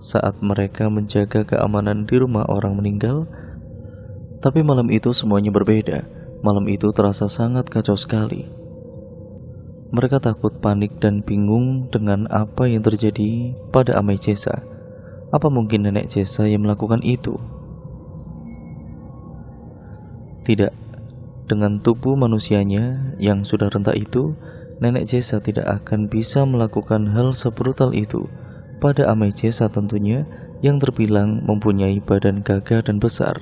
saat mereka menjaga keamanan di rumah orang meninggal, tapi malam itu semuanya berbeda. Malam itu terasa sangat kacau sekali. Mereka takut, panik, dan bingung dengan apa yang terjadi pada Amai Jesa. Apa mungkin nenek Jesa yang melakukan itu? Tidak, dengan tubuh manusianya yang sudah rentak itu, nenek Jesa tidak akan bisa melakukan hal sebrutal itu pada Amai Jesa tentunya, yang terbilang mempunyai badan gagah dan besar.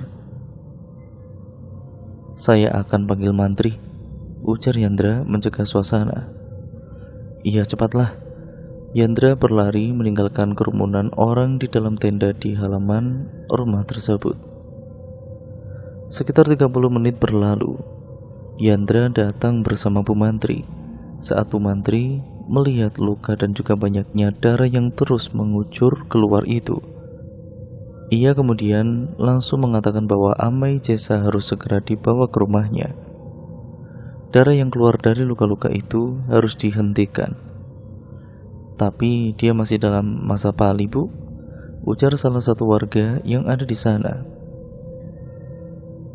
Saya akan panggil mantri, ujar Yandra mencegah suasana. Iya, cepatlah. Yandra berlari meninggalkan kerumunan orang di dalam tenda di halaman rumah tersebut. Sekitar 30 menit berlalu. Yandra datang bersama Bu Mantri. Saat Bu Mantri melihat luka dan juga banyaknya darah yang terus mengucur keluar itu, ia kemudian langsung mengatakan bahwa Amai Jesa harus segera dibawa ke rumahnya. Darah yang keluar dari luka-luka itu harus dihentikan. Tapi dia masih dalam masa pali, Bu, ujar salah satu warga yang ada di sana.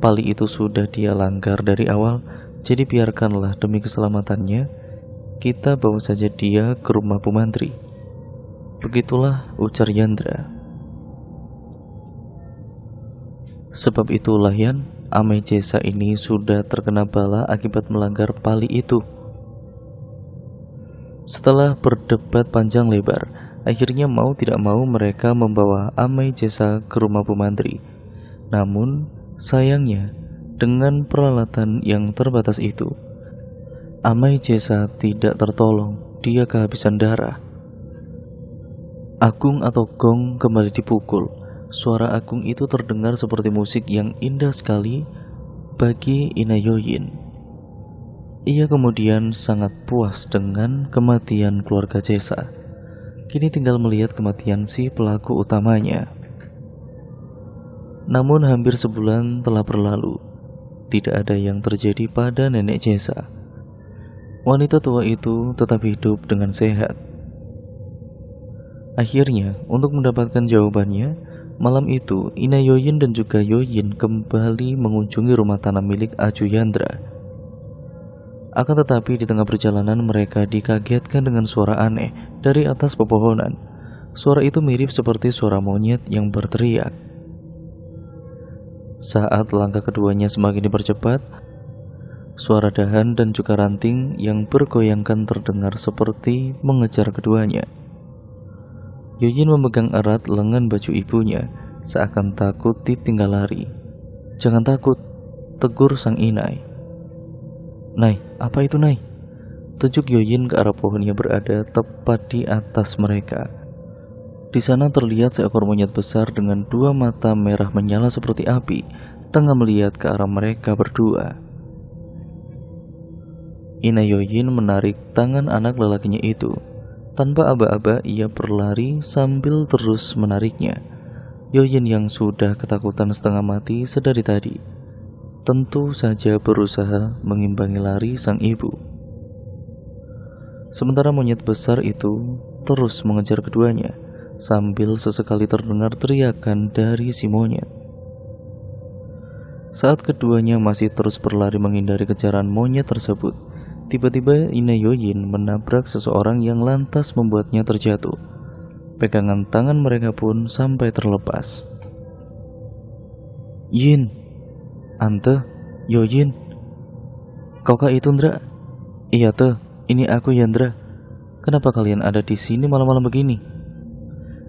Pali itu sudah dia langgar dari awal, jadi biarkanlah demi keselamatannya, kita bawa saja dia ke rumah Bu Mantri. Begitulah ujar Yandra. Sebab itulah Yan, Amai Jesa ini sudah terkena bala akibat melanggar pali itu. Setelah berdebat panjang lebar, akhirnya mau tidak mau mereka membawa Amai Jesa ke rumah Bu Mantri. Namun sayangnya, dengan peralatan yang terbatas itu, Amai Jesa tidak tertolong. Dia kehabisan darah. Agung atau gong kembali dipukul. Suara agung itu terdengar seperti musik yang indah sekali bagi Inayoyin. Ia kemudian sangat puas dengan kematian keluarga Jesa. Kini tinggal melihat kematian si pelaku utamanya. Namun hampir sebulan telah berlalu. Tidak ada yang terjadi pada nenek Jesa. Wanita tua itu tetap hidup dengan sehat. Akhirnya, untuk mendapatkan jawabannya, malam itu Inayoyin dan juga Yoyin kembali mengunjungi rumah tanah milik Aju Yandra. Akan tetapi di tengah perjalanan mereka dikagetkan dengan suara aneh dari atas pepohonan. Suara itu mirip seperti suara monyet yang berteriak. Saat langkah keduanya semakin dipercepat, suara dahan dan juga ranting yang bergoyangkan terdengar seperti mengejar keduanya. Yoyin memegang erat lengan baju ibunya, seakan takut ditinggal lari. "Jangan takut," tegur sang inai. "Nai, apa itu, Nai?" Tunjuk Yoyin ke arah pohon yang berada tepat di atas mereka. Di sana terlihat seekor monyet besar dengan dua mata merah menyala seperti api, tengah melihat ke arah mereka berdua. Inayoyin menarik tangan anak lelakinya itu. Tanpa aba-aba ia berlari sambil terus menariknya. Yoyin yang sudah ketakutan setengah mati sedari tadi, tentu saja berusaha mengimbangi lari sang ibu. Sementara monyet besar itu terus mengejar keduanya, sambil sesekali terdengar teriakan dari si monyet. Saat keduanya masih terus berlari menghindari kejaran monyet tersebut, tiba-tiba Inayoyin menabrak seseorang yang lantas membuatnya terjatuh. Pegangan tangan mereka pun sampai terlepas. "Yin, Ante, Yoyin, kaukah itu, Ndra?" "Iya, Teh, ini aku, Yandra. Kenapa kalian ada di sini malam-malam begini?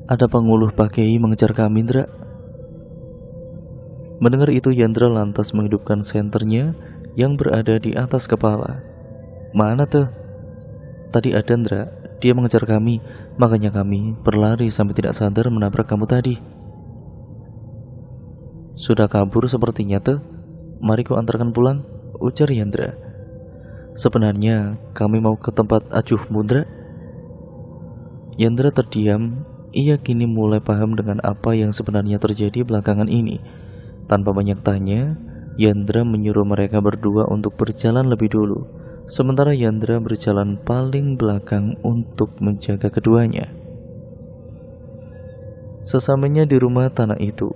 Ada penguluh pakei mengejar kami, Ndra." Mendengar itu, Yandra lantas menghidupkan senternya yang berada di atas kepala. "Mana tuh?" "Tadi ada, Ndra. Dia mengejar kami, makanya kami berlari sampai tidak sadar menabrak kamu tadi." "Sudah kabur sepertinya, tuh. Mari ku antarkan pulang," ujar Yandra. "Sebenarnya kami mau ke tempat ajuhmu, Ndra." Yandra terdiam. Ia kini mulai paham dengan apa yang sebenarnya terjadi belakangan ini. Tanpa banyak tanya, Yandra menyuruh mereka berdua untuk berjalan lebih dulu, sementara Yandra berjalan paling belakang untuk menjaga keduanya. Sesamanya di rumah tanah itu,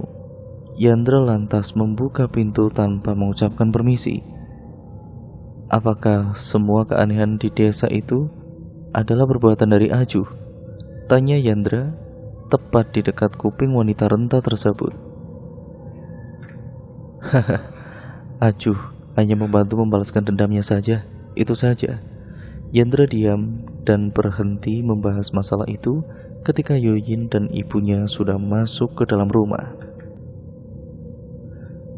Yandra lantas membuka pintu tanpa mengucapkan permisi. apakah semua keanehan di desa itu adalah perbuatan dari Ajuh? Tanya Yandra, tepat di dekat kuping wanita renta tersebut. Haha, Ajuh hanya membantu membalaskan dendamnya saja, itu saja. Yandra diam dan berhenti membahas masalah itu ketika Yoyin dan ibunya sudah masuk ke dalam rumah.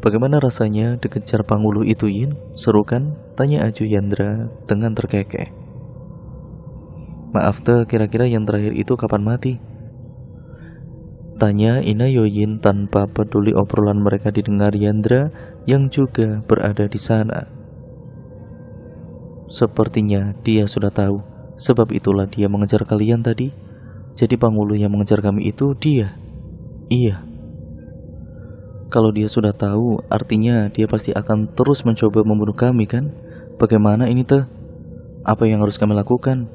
Bagaimana rasanya dikejar Pangulu itu, Yin? Seru kan? Tanya Ajuh Yandra dengan terkekeh. Maaf teh, kira-kira yang terakhir itu kapan mati? Tanya Ina Yoyin tanpa peduli obrolan mereka didengar Yandra yang juga berada di sana. Sepertinya dia sudah tahu, sebab itulah dia mengejar kalian tadi. Jadi Pangulu yang mengejar kami itu dia. Iya. Kalau dia sudah tahu, artinya dia pasti akan terus mencoba membunuh kami kan? Bagaimana ini teh? Apa yang harus kami lakukan?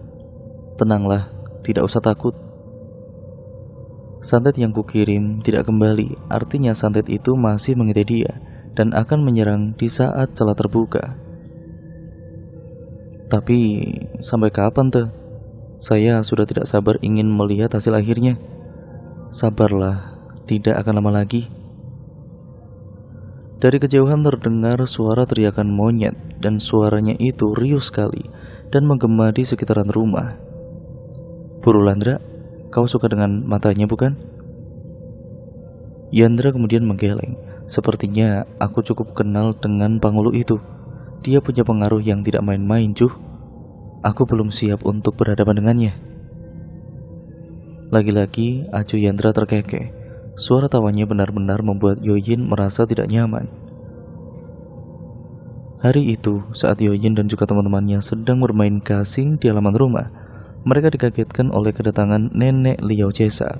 Tenanglah, tidak usah takut. Santet yang kukirim tidak kembali, artinya santet itu masih mengitai dia dan akan menyerang di saat celah terbuka. Tapi sampai kapan teh? Saya sudah tidak sabar ingin melihat hasil akhirnya. Sabarlah, tidak akan lama lagi. Dari kejauhan terdengar suara teriakan monyet dan suaranya itu riuh sekali dan menggema di sekitaran rumah. Purulandra, kau suka dengan matanya bukan? Yandra kemudian menggeleng. Sepertinya aku cukup kenal dengan Pangulu itu. Dia punya pengaruh yang tidak main-main, Juh. Aku belum siap untuk berhadapan dengannya. Lagi-lagi Ajuh Yandra terkekeh. Suara tawanya benar-benar membuat Yoyin merasa tidak nyaman. Hari itu, saat Yoyin dan juga teman-temannya sedang bermain gasing di halaman rumah, mereka dikagetkan oleh kedatangan nenek Liao Jesa.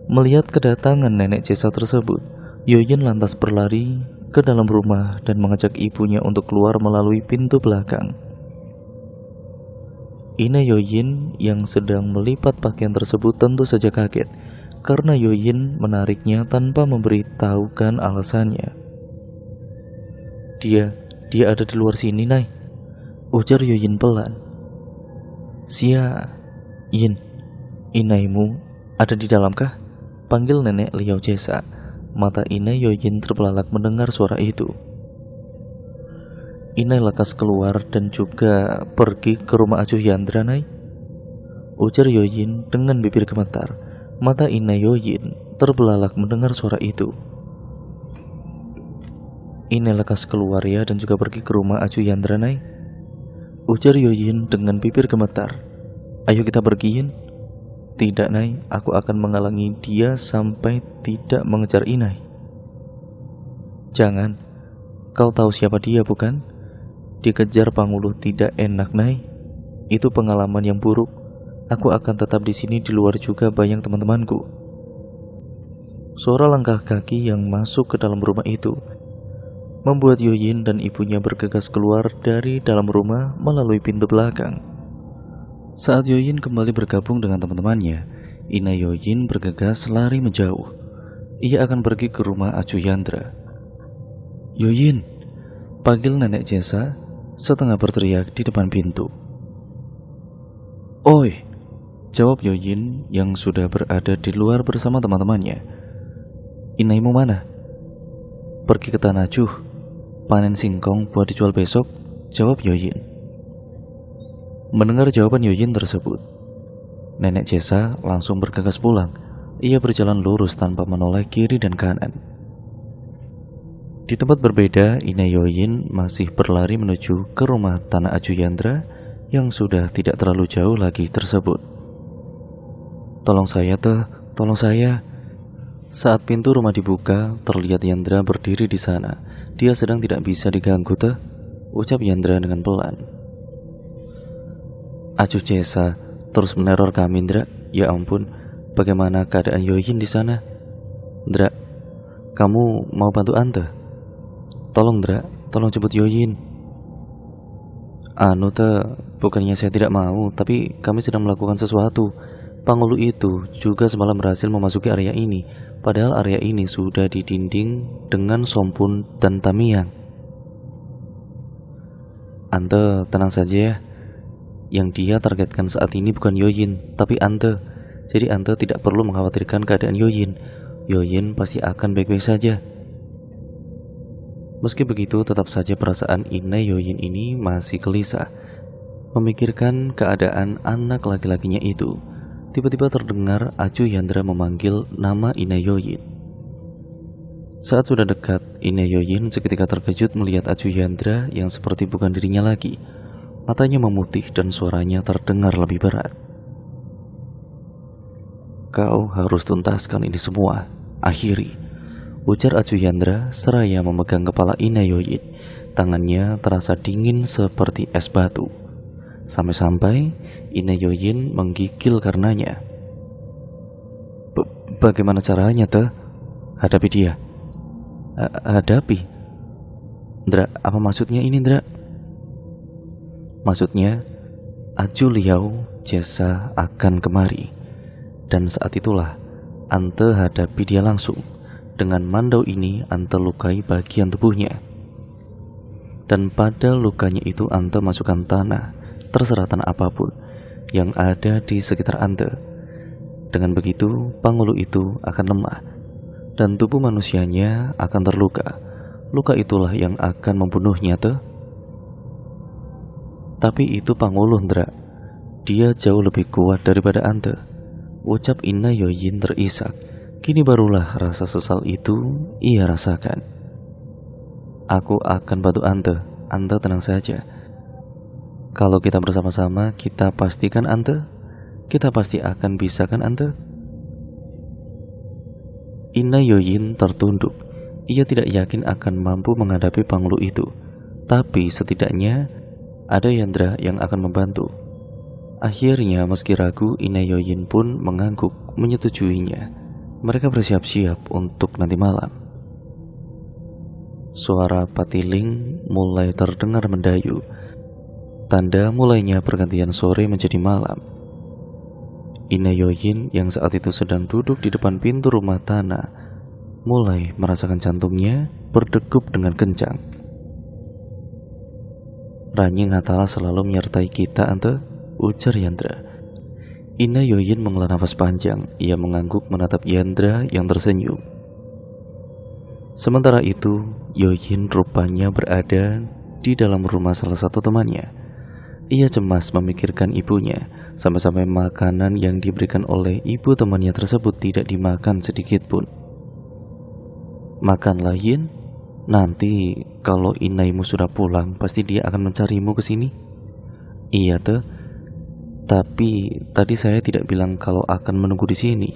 Melihat kedatangan nenek Jesa tersebut, Yoyin lantas berlari ke dalam rumah dan mengajak ibunya untuk keluar melalui pintu belakang. Ina Yoyin yang sedang melipat pakaian tersebut tentu saja kaget karena Yoyin menariknya tanpa memberitahukan alasannya. Dia ada di luar sini, Nay, ujar Yoyin pelan. Yin, inaimu ada di dalamkah? Panggil nenek Liao Jesa. Mata Ina Yoyin terbelalak mendengar suara itu. Ina lekas keluar dan juga pergi ke rumah Ajuh Yandra, Nay, ujar Yoyin dengan bibir gemetar. Mata Ina Yoyin terbelalak mendengar suara itu. Ina lekas keluar ya dan juga pergi ke rumah Ajuh Yandra, Nay, ujar Yoyin dengan bibir gemetar. Ayo kita pergi, Yin. Tidak, Nay, aku akan menghalangi dia sampai tidak mengejar Inai. Jangan, kau tahu siapa dia bukan? Dikejar Pangulu tidak enak, Nay. Itu pengalaman yang buruk. Aku akan tetap di sini, di luar juga banyak teman-temanku. Suara langkah kaki yang masuk ke dalam rumah itu membuat Yoyin dan ibunya bergegas keluar dari dalam rumah melalui pintu belakang. Saat Yoyin kembali bergabung dengan teman-temannya, Ina Yoyin bergegas lari menjauh. Ia akan pergi ke rumah Ajuh Yandra. Yoyin, panggil nenek Jesa setengah berteriak di depan pintu. Oi, jawab Yoyin yang sudah berada di luar bersama teman-temannya. Inaimu mana? Pergi ke tanah Ajuh, panen singkong buat dijual besok, jawab Yoyin. Mendengar jawaban Yoyin tersebut, nenek Jesa langsung bergegas pulang. Ia berjalan lurus tanpa menoleh kiri dan kanan. Di tempat berbeda, Ina Yoyin masih berlari menuju ke rumah tanah Ajuh Yandra yang sudah tidak terlalu jauh lagi tersebut. Tolong saya teh, tolong saya. Saat pintu rumah dibuka, terlihat Yandra berdiri di sana. Dia sedang tidak bisa diganggu teh, ucap Yandra dengan pelan. Ajuh Jesa terus meneror kami, Ndra. Ya ampun, bagaimana keadaan Yoyin di sana? Ndra, kamu mau bantu Ante? Tolong, Ndra, tolong jemput Yoyin. Anu teh, bukannya saya tidak mau, tapi kami sedang melakukan sesuatu. Pangulu itu juga semalam berhasil memasuki area ini, padahal area ini sudah didinding dengan sompun dan tamiang. Ante tenang saja ya. Yang dia targetkan saat ini bukan Yoyin, tapi Ante. Jadi Ante tidak perlu mengkhawatirkan keadaan Yoyin. Yoyin pasti akan baik-baik saja. Meski begitu, tetap saja perasaan Inai Yoyin ini masih gelisah. Memikirkan keadaan anak laki-lakinya itu, tiba-tiba terdengar Acu Yandra memanggil nama Inai Yoyin. Saat sudah dekat, Inai Yoyin seketika terkejut melihat Acu Yandra yang seperti bukan dirinya lagi. Matanya memutih dan suaranya terdengar lebih berat. Kau harus tuntaskan ini semua, akhiri, ujar Acu Yandra seraya memegang kepala Inai Yoyin. Tangannya terasa dingin seperti es batu. Sampai-sampai Inai Yoyin menggigil karenanya. Bagaimana caranya, Teh? Hadapi dia. Hadapi? Ndra, apa maksudnya ini, Ndra? Maksudnya, Acu Liau Jesa akan kemari. Dan saat itulah Ante hadapi dia langsung. Dengan mandau ini Ante lukai bagian tubuhnya. Dan pada lukanya itu Ante masukkan tanah, terserah tanah apapun yang ada di sekitar Ante. Dengan begitu Pangulu itu akan lemah dan tubuh manusianya akan terluka. Luka itulah yang akan membunuhnya, Teh. Tapi itu Pangulu, Ndra. Dia jauh lebih kuat daripada Ante, ucap Inai Yoyin terisak. Kini barulah rasa sesal itu ia rasakan. Aku akan bantu Ante. Ante tenang saja. Kalau kita bersama-sama, kita pastikan Ante. Kita pasti akan bisa, kan Ante? Inai Yoyin tertunduk. Ia tidak yakin akan mampu menghadapi Pangulu itu. Tapi setidaknya ada Yandra yang akan membantu. Akhirnya meski ragu, Inai Yoyin pun mengangguk menyetujuinya. Mereka bersiap-siap untuk nanti malam. Suara patiling mulai terdengar mendayu. Tanda mulainya pergantian sore menjadi malam. Inai Yoyin yang saat itu sedang duduk di depan pintu rumah tanah mulai merasakan jantungnya berdegup dengan kencang. Ranying Hatala selalu menyertai kita, Ante, ujar Yandra. Inai Yoyin menghela nafas panjang. Ia mengangguk menatap Yandra yang tersenyum. Sementara itu, Yoyin rupanya berada di dalam rumah salah satu temannya. Ia cemas memikirkan ibunya, sampai-sampai makanan yang diberikan oleh ibu temannya tersebut tidak dimakan sedikit pun. Makan lain, nanti kalau Inaimu sudah pulang, pasti dia akan mencarimu ke sini. Iya, Teh. Tapi tadi saya tidak bilang kalau akan menunggu di sini.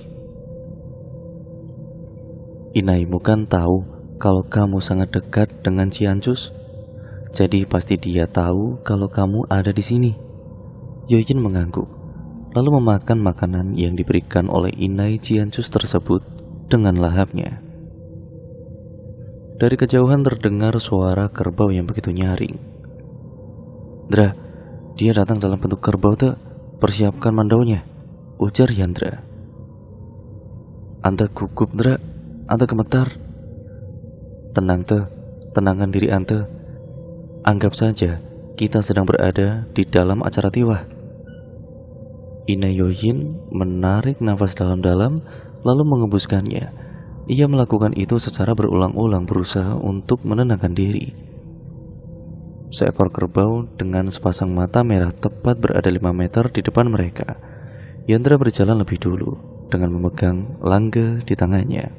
Inaimu kan tahu kalau kamu sangat dekat dengan Ciancus. Jadi pasti dia tahu kalau kamu ada di sini. Yoyin mengangguk, lalu memakan makanan yang diberikan oleh Inai Ciancus tersebut dengan lahapnya. Dari kejauhan terdengar suara kerbau yang begitu nyaring. Ndra, dia datang dalam bentuk kerbau, Teh. Persiapkan mandaunya, ujar Yandra. Ante gugup, Ndra. Ante gemetar. Tenang, Teh. Tenangkan diri Ante. Anggap saja kita sedang berada di dalam acara tiwah. Inai Yoyin menarik nafas dalam-dalam lalu mengembuskannya. Ia melakukan itu secara berulang-ulang berusaha untuk menenangkan diri. Seekor kerbau dengan sepasang mata merah tepat berada 5 meter di depan mereka. Yandra berjalan lebih dulu dengan memegang Langge di tangannya.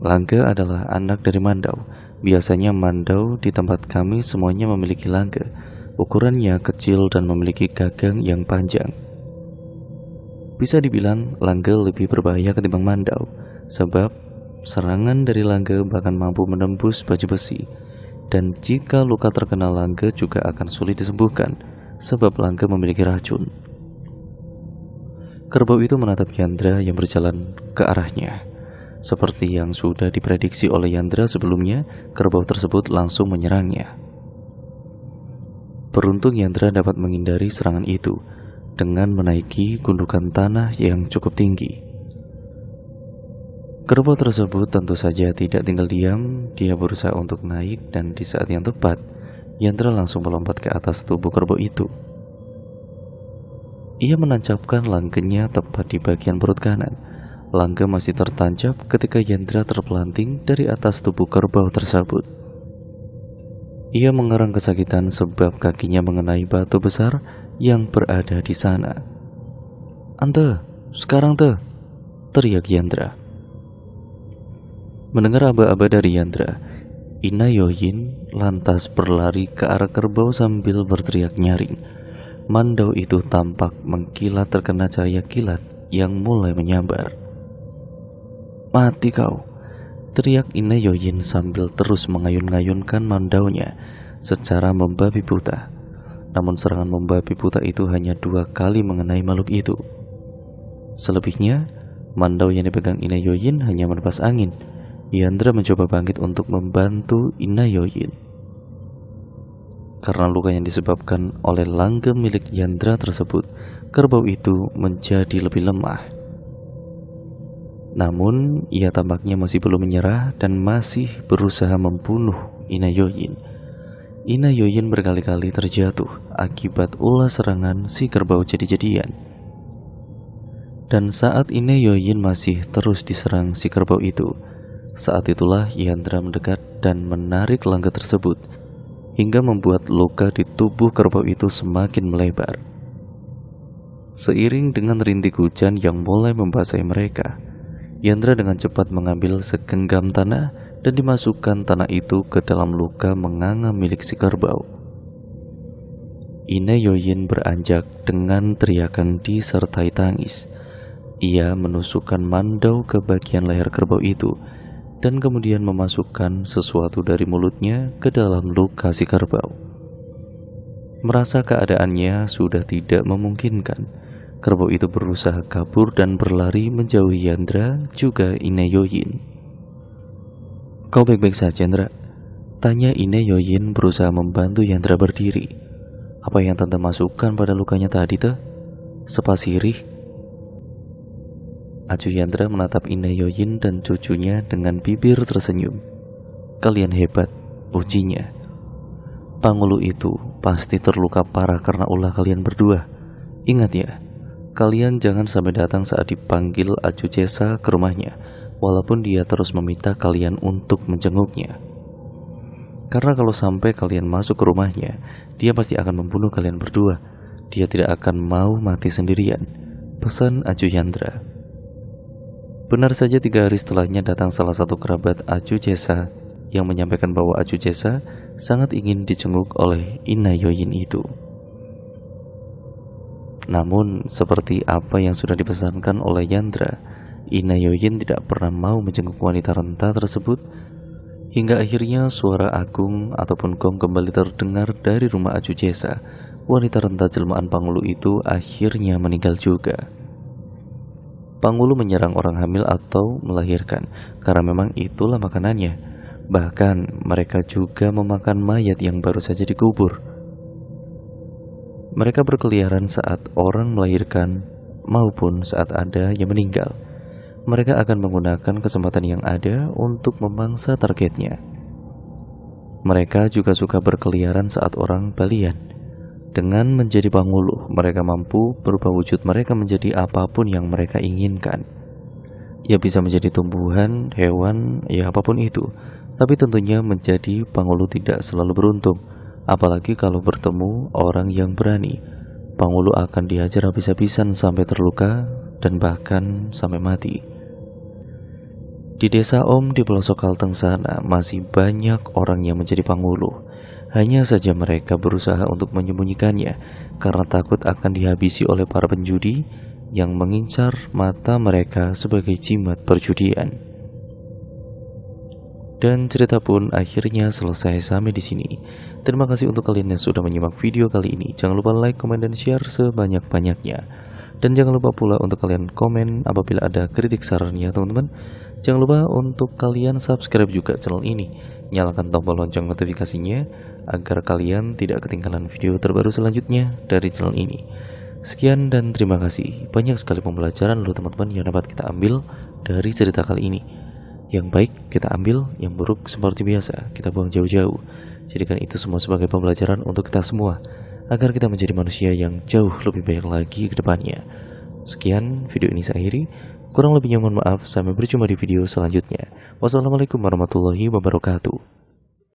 Langge adalah anak dari Mandau. Biasanya Mandau di tempat kami semuanya memiliki Langge. Ukurannya kecil dan memiliki gagang yang panjang. Bisa dibilang Langge lebih berbahaya ketimbang Mandau, sebab serangan dari Langge bahkan mampu menembus baju besi. Dan jika luka terkena Langge juga akan sulit disembuhkan, sebab Langge memiliki racun. Kerbau itu menatap Yandra yang berjalan ke arahnya. Seperti yang sudah diprediksi oleh Yandra sebelumnya, kerbau tersebut langsung menyerangnya. Beruntung Yandra dapat menghindari serangan itu dengan menaiki gundukan tanah yang cukup tinggi. Kerbau tersebut tentu saja tidak tinggal diam. Dia berusaha untuk naik dan di saat yang tepat Yandra langsung melompat ke atas tubuh kerbau itu. Ia menancapkan langgengnya tepat di bagian perut kanan. Langgeng masih tertancap ketika Yandra terpelanting dari atas tubuh kerbau tersebut. Ia mengerang kesakitan sebab kakinya mengenai batu besar yang berada di sana. "Ante, sekarang te!" teriak Yandra. Mendengar aba-aba dari Yandra, Ina Yoyin lantas berlari ke arah kerbau sambil berteriak nyaring. Mandau itu tampak mengkilat terkena cahaya kilat yang mulai menyambar. "Mati kau!" teriak Ina Yoyin sambil terus mengayun-ngayunkan mandaunya secara membabi buta. Namun serangan membabi buta itu hanya 2 kali mengenai makhluk itu. Selebihnya, mandau yang dipegang Ina Yoyin hanya menepas angin. Yandra mencoba bangkit untuk membantu Ina Yoyin. Karena luka yang disebabkan oleh langgeng milik Yandra tersebut, kerbau itu menjadi lebih lemah. Namun, ia tampaknya masih belum menyerah dan masih berusaha membunuh Ina Yoyin. Ina Yoyin berkali-kali terjatuh akibat ulah serangan si kerbau jadi-jadian. Dan saat Ina Yoyin masih terus diserang si kerbau itu, saat itulah Yandra mendekat dan menarik langgeng tersebut hingga membuat luka di tubuh kerbau itu semakin melebar. Seiring dengan rintik hujan yang mulai membasahi mereka, Yandra dengan cepat mengambil segenggam tanah dan dimasukkan tanah itu ke dalam luka menganga milik si kerbau. Ina Yoyin beranjak dengan teriakan disertai tangis. Ia menusukkan mandau ke bagian leher kerbau itu dan kemudian memasukkan sesuatu dari mulutnya ke dalam luka si kerbau. Merasa keadaannya sudah tidak memungkinkan, kerbau itu berusaha kabur dan berlari menjauhi Yandra juga Ina Yoyin. "Kau baik-baik saja, Yandra?" tanya Ina Yoyin berusaha membantu Yandra berdiri. "Apa yang tante masukkan pada lukanya tadi tuh? Sepasirih?" Acu Yandra menatap Ina Yoyin dan cucunya dengan bibir tersenyum. "Kalian hebat," ujinya. "Pangulu itu pasti terluka parah karena ulah kalian berdua. Ingat ya, kalian jangan sampai datang saat dipanggil Acu Jesa ke rumahnya, walaupun dia terus meminta kalian untuk menjenguknya. Karena kalau sampai kalian masuk ke rumahnya, dia pasti akan membunuh kalian berdua. Dia tidak akan mau mati sendirian," pesan Acu Yandra. Benar saja 3 hari setelahnya datang salah satu kerabat Acu Jesa yang menyampaikan bahwa Acu Jesa sangat ingin dijenguk oleh Ina Yoyin itu. Namun seperti apa yang sudah dipesankan oleh Yandra, Ina Yoyin tidak pernah mau menjenguk wanita renta tersebut. Hingga akhirnya suara agung ataupun gong kembali terdengar dari rumah Acu Jesa. Wanita renta jelmaan Pangulu itu akhirnya meninggal juga. Pangulu menyerang orang hamil atau melahirkan karena memang itulah makanannya. Bahkan mereka juga memakan mayat yang baru saja dikubur. Mereka berkeliaran saat orang melahirkan maupun saat ada yang meninggal. Mereka akan menggunakan kesempatan yang ada untuk memangsa targetnya. Mereka juga suka berkeliaran saat orang balian. Dengan menjadi pangulu, mereka mampu berubah wujud mereka menjadi apapun yang mereka inginkan. Ya bisa menjadi tumbuhan, hewan, ya apapun itu. Tapi tentunya menjadi pangulu tidak selalu beruntung. Apalagi kalau bertemu orang yang berani. Pangulu akan dihajar habis-habisan sampai terluka dan bahkan sampai mati. Di desa Om di pelosok Kalteng sana masih banyak orang yang menjadi pangulu. Hanya saja mereka berusaha untuk menyembunyikannya karena takut akan dihabisi oleh para penjudi yang mengincar mata mereka sebagai jimat perjudian. Dan cerita pun akhirnya selesai sampai di sini. Terima kasih untuk kalian yang sudah menyimak video kali ini. Jangan lupa like, komen, dan share sebanyak-banyaknya. Dan jangan lupa pula untuk kalian komen apabila ada kritik sarannya teman-teman. Jangan lupa untuk kalian subscribe juga channel ini. Nyalakan tombol lonceng notifikasinya agar kalian tidak ketinggalan video terbaru selanjutnya dari channel ini. Sekian dan terima kasih. Banyak sekali pembelajaran loh teman-teman yang dapat kita ambil dari cerita kali ini. Yang baik kita ambil, yang buruk seperti biasa kita buang jauh-jauh. Jadikan itu semua sebagai pembelajaran untuk kita semua, agar kita menjadi manusia yang jauh lebih baik lagi ke depannya. Sekian video ini saya akhiri. Kurang lebihnya mohon maaf. Sampai berjumpa di video selanjutnya. Wassalamualaikum warahmatullahi wabarakatuh.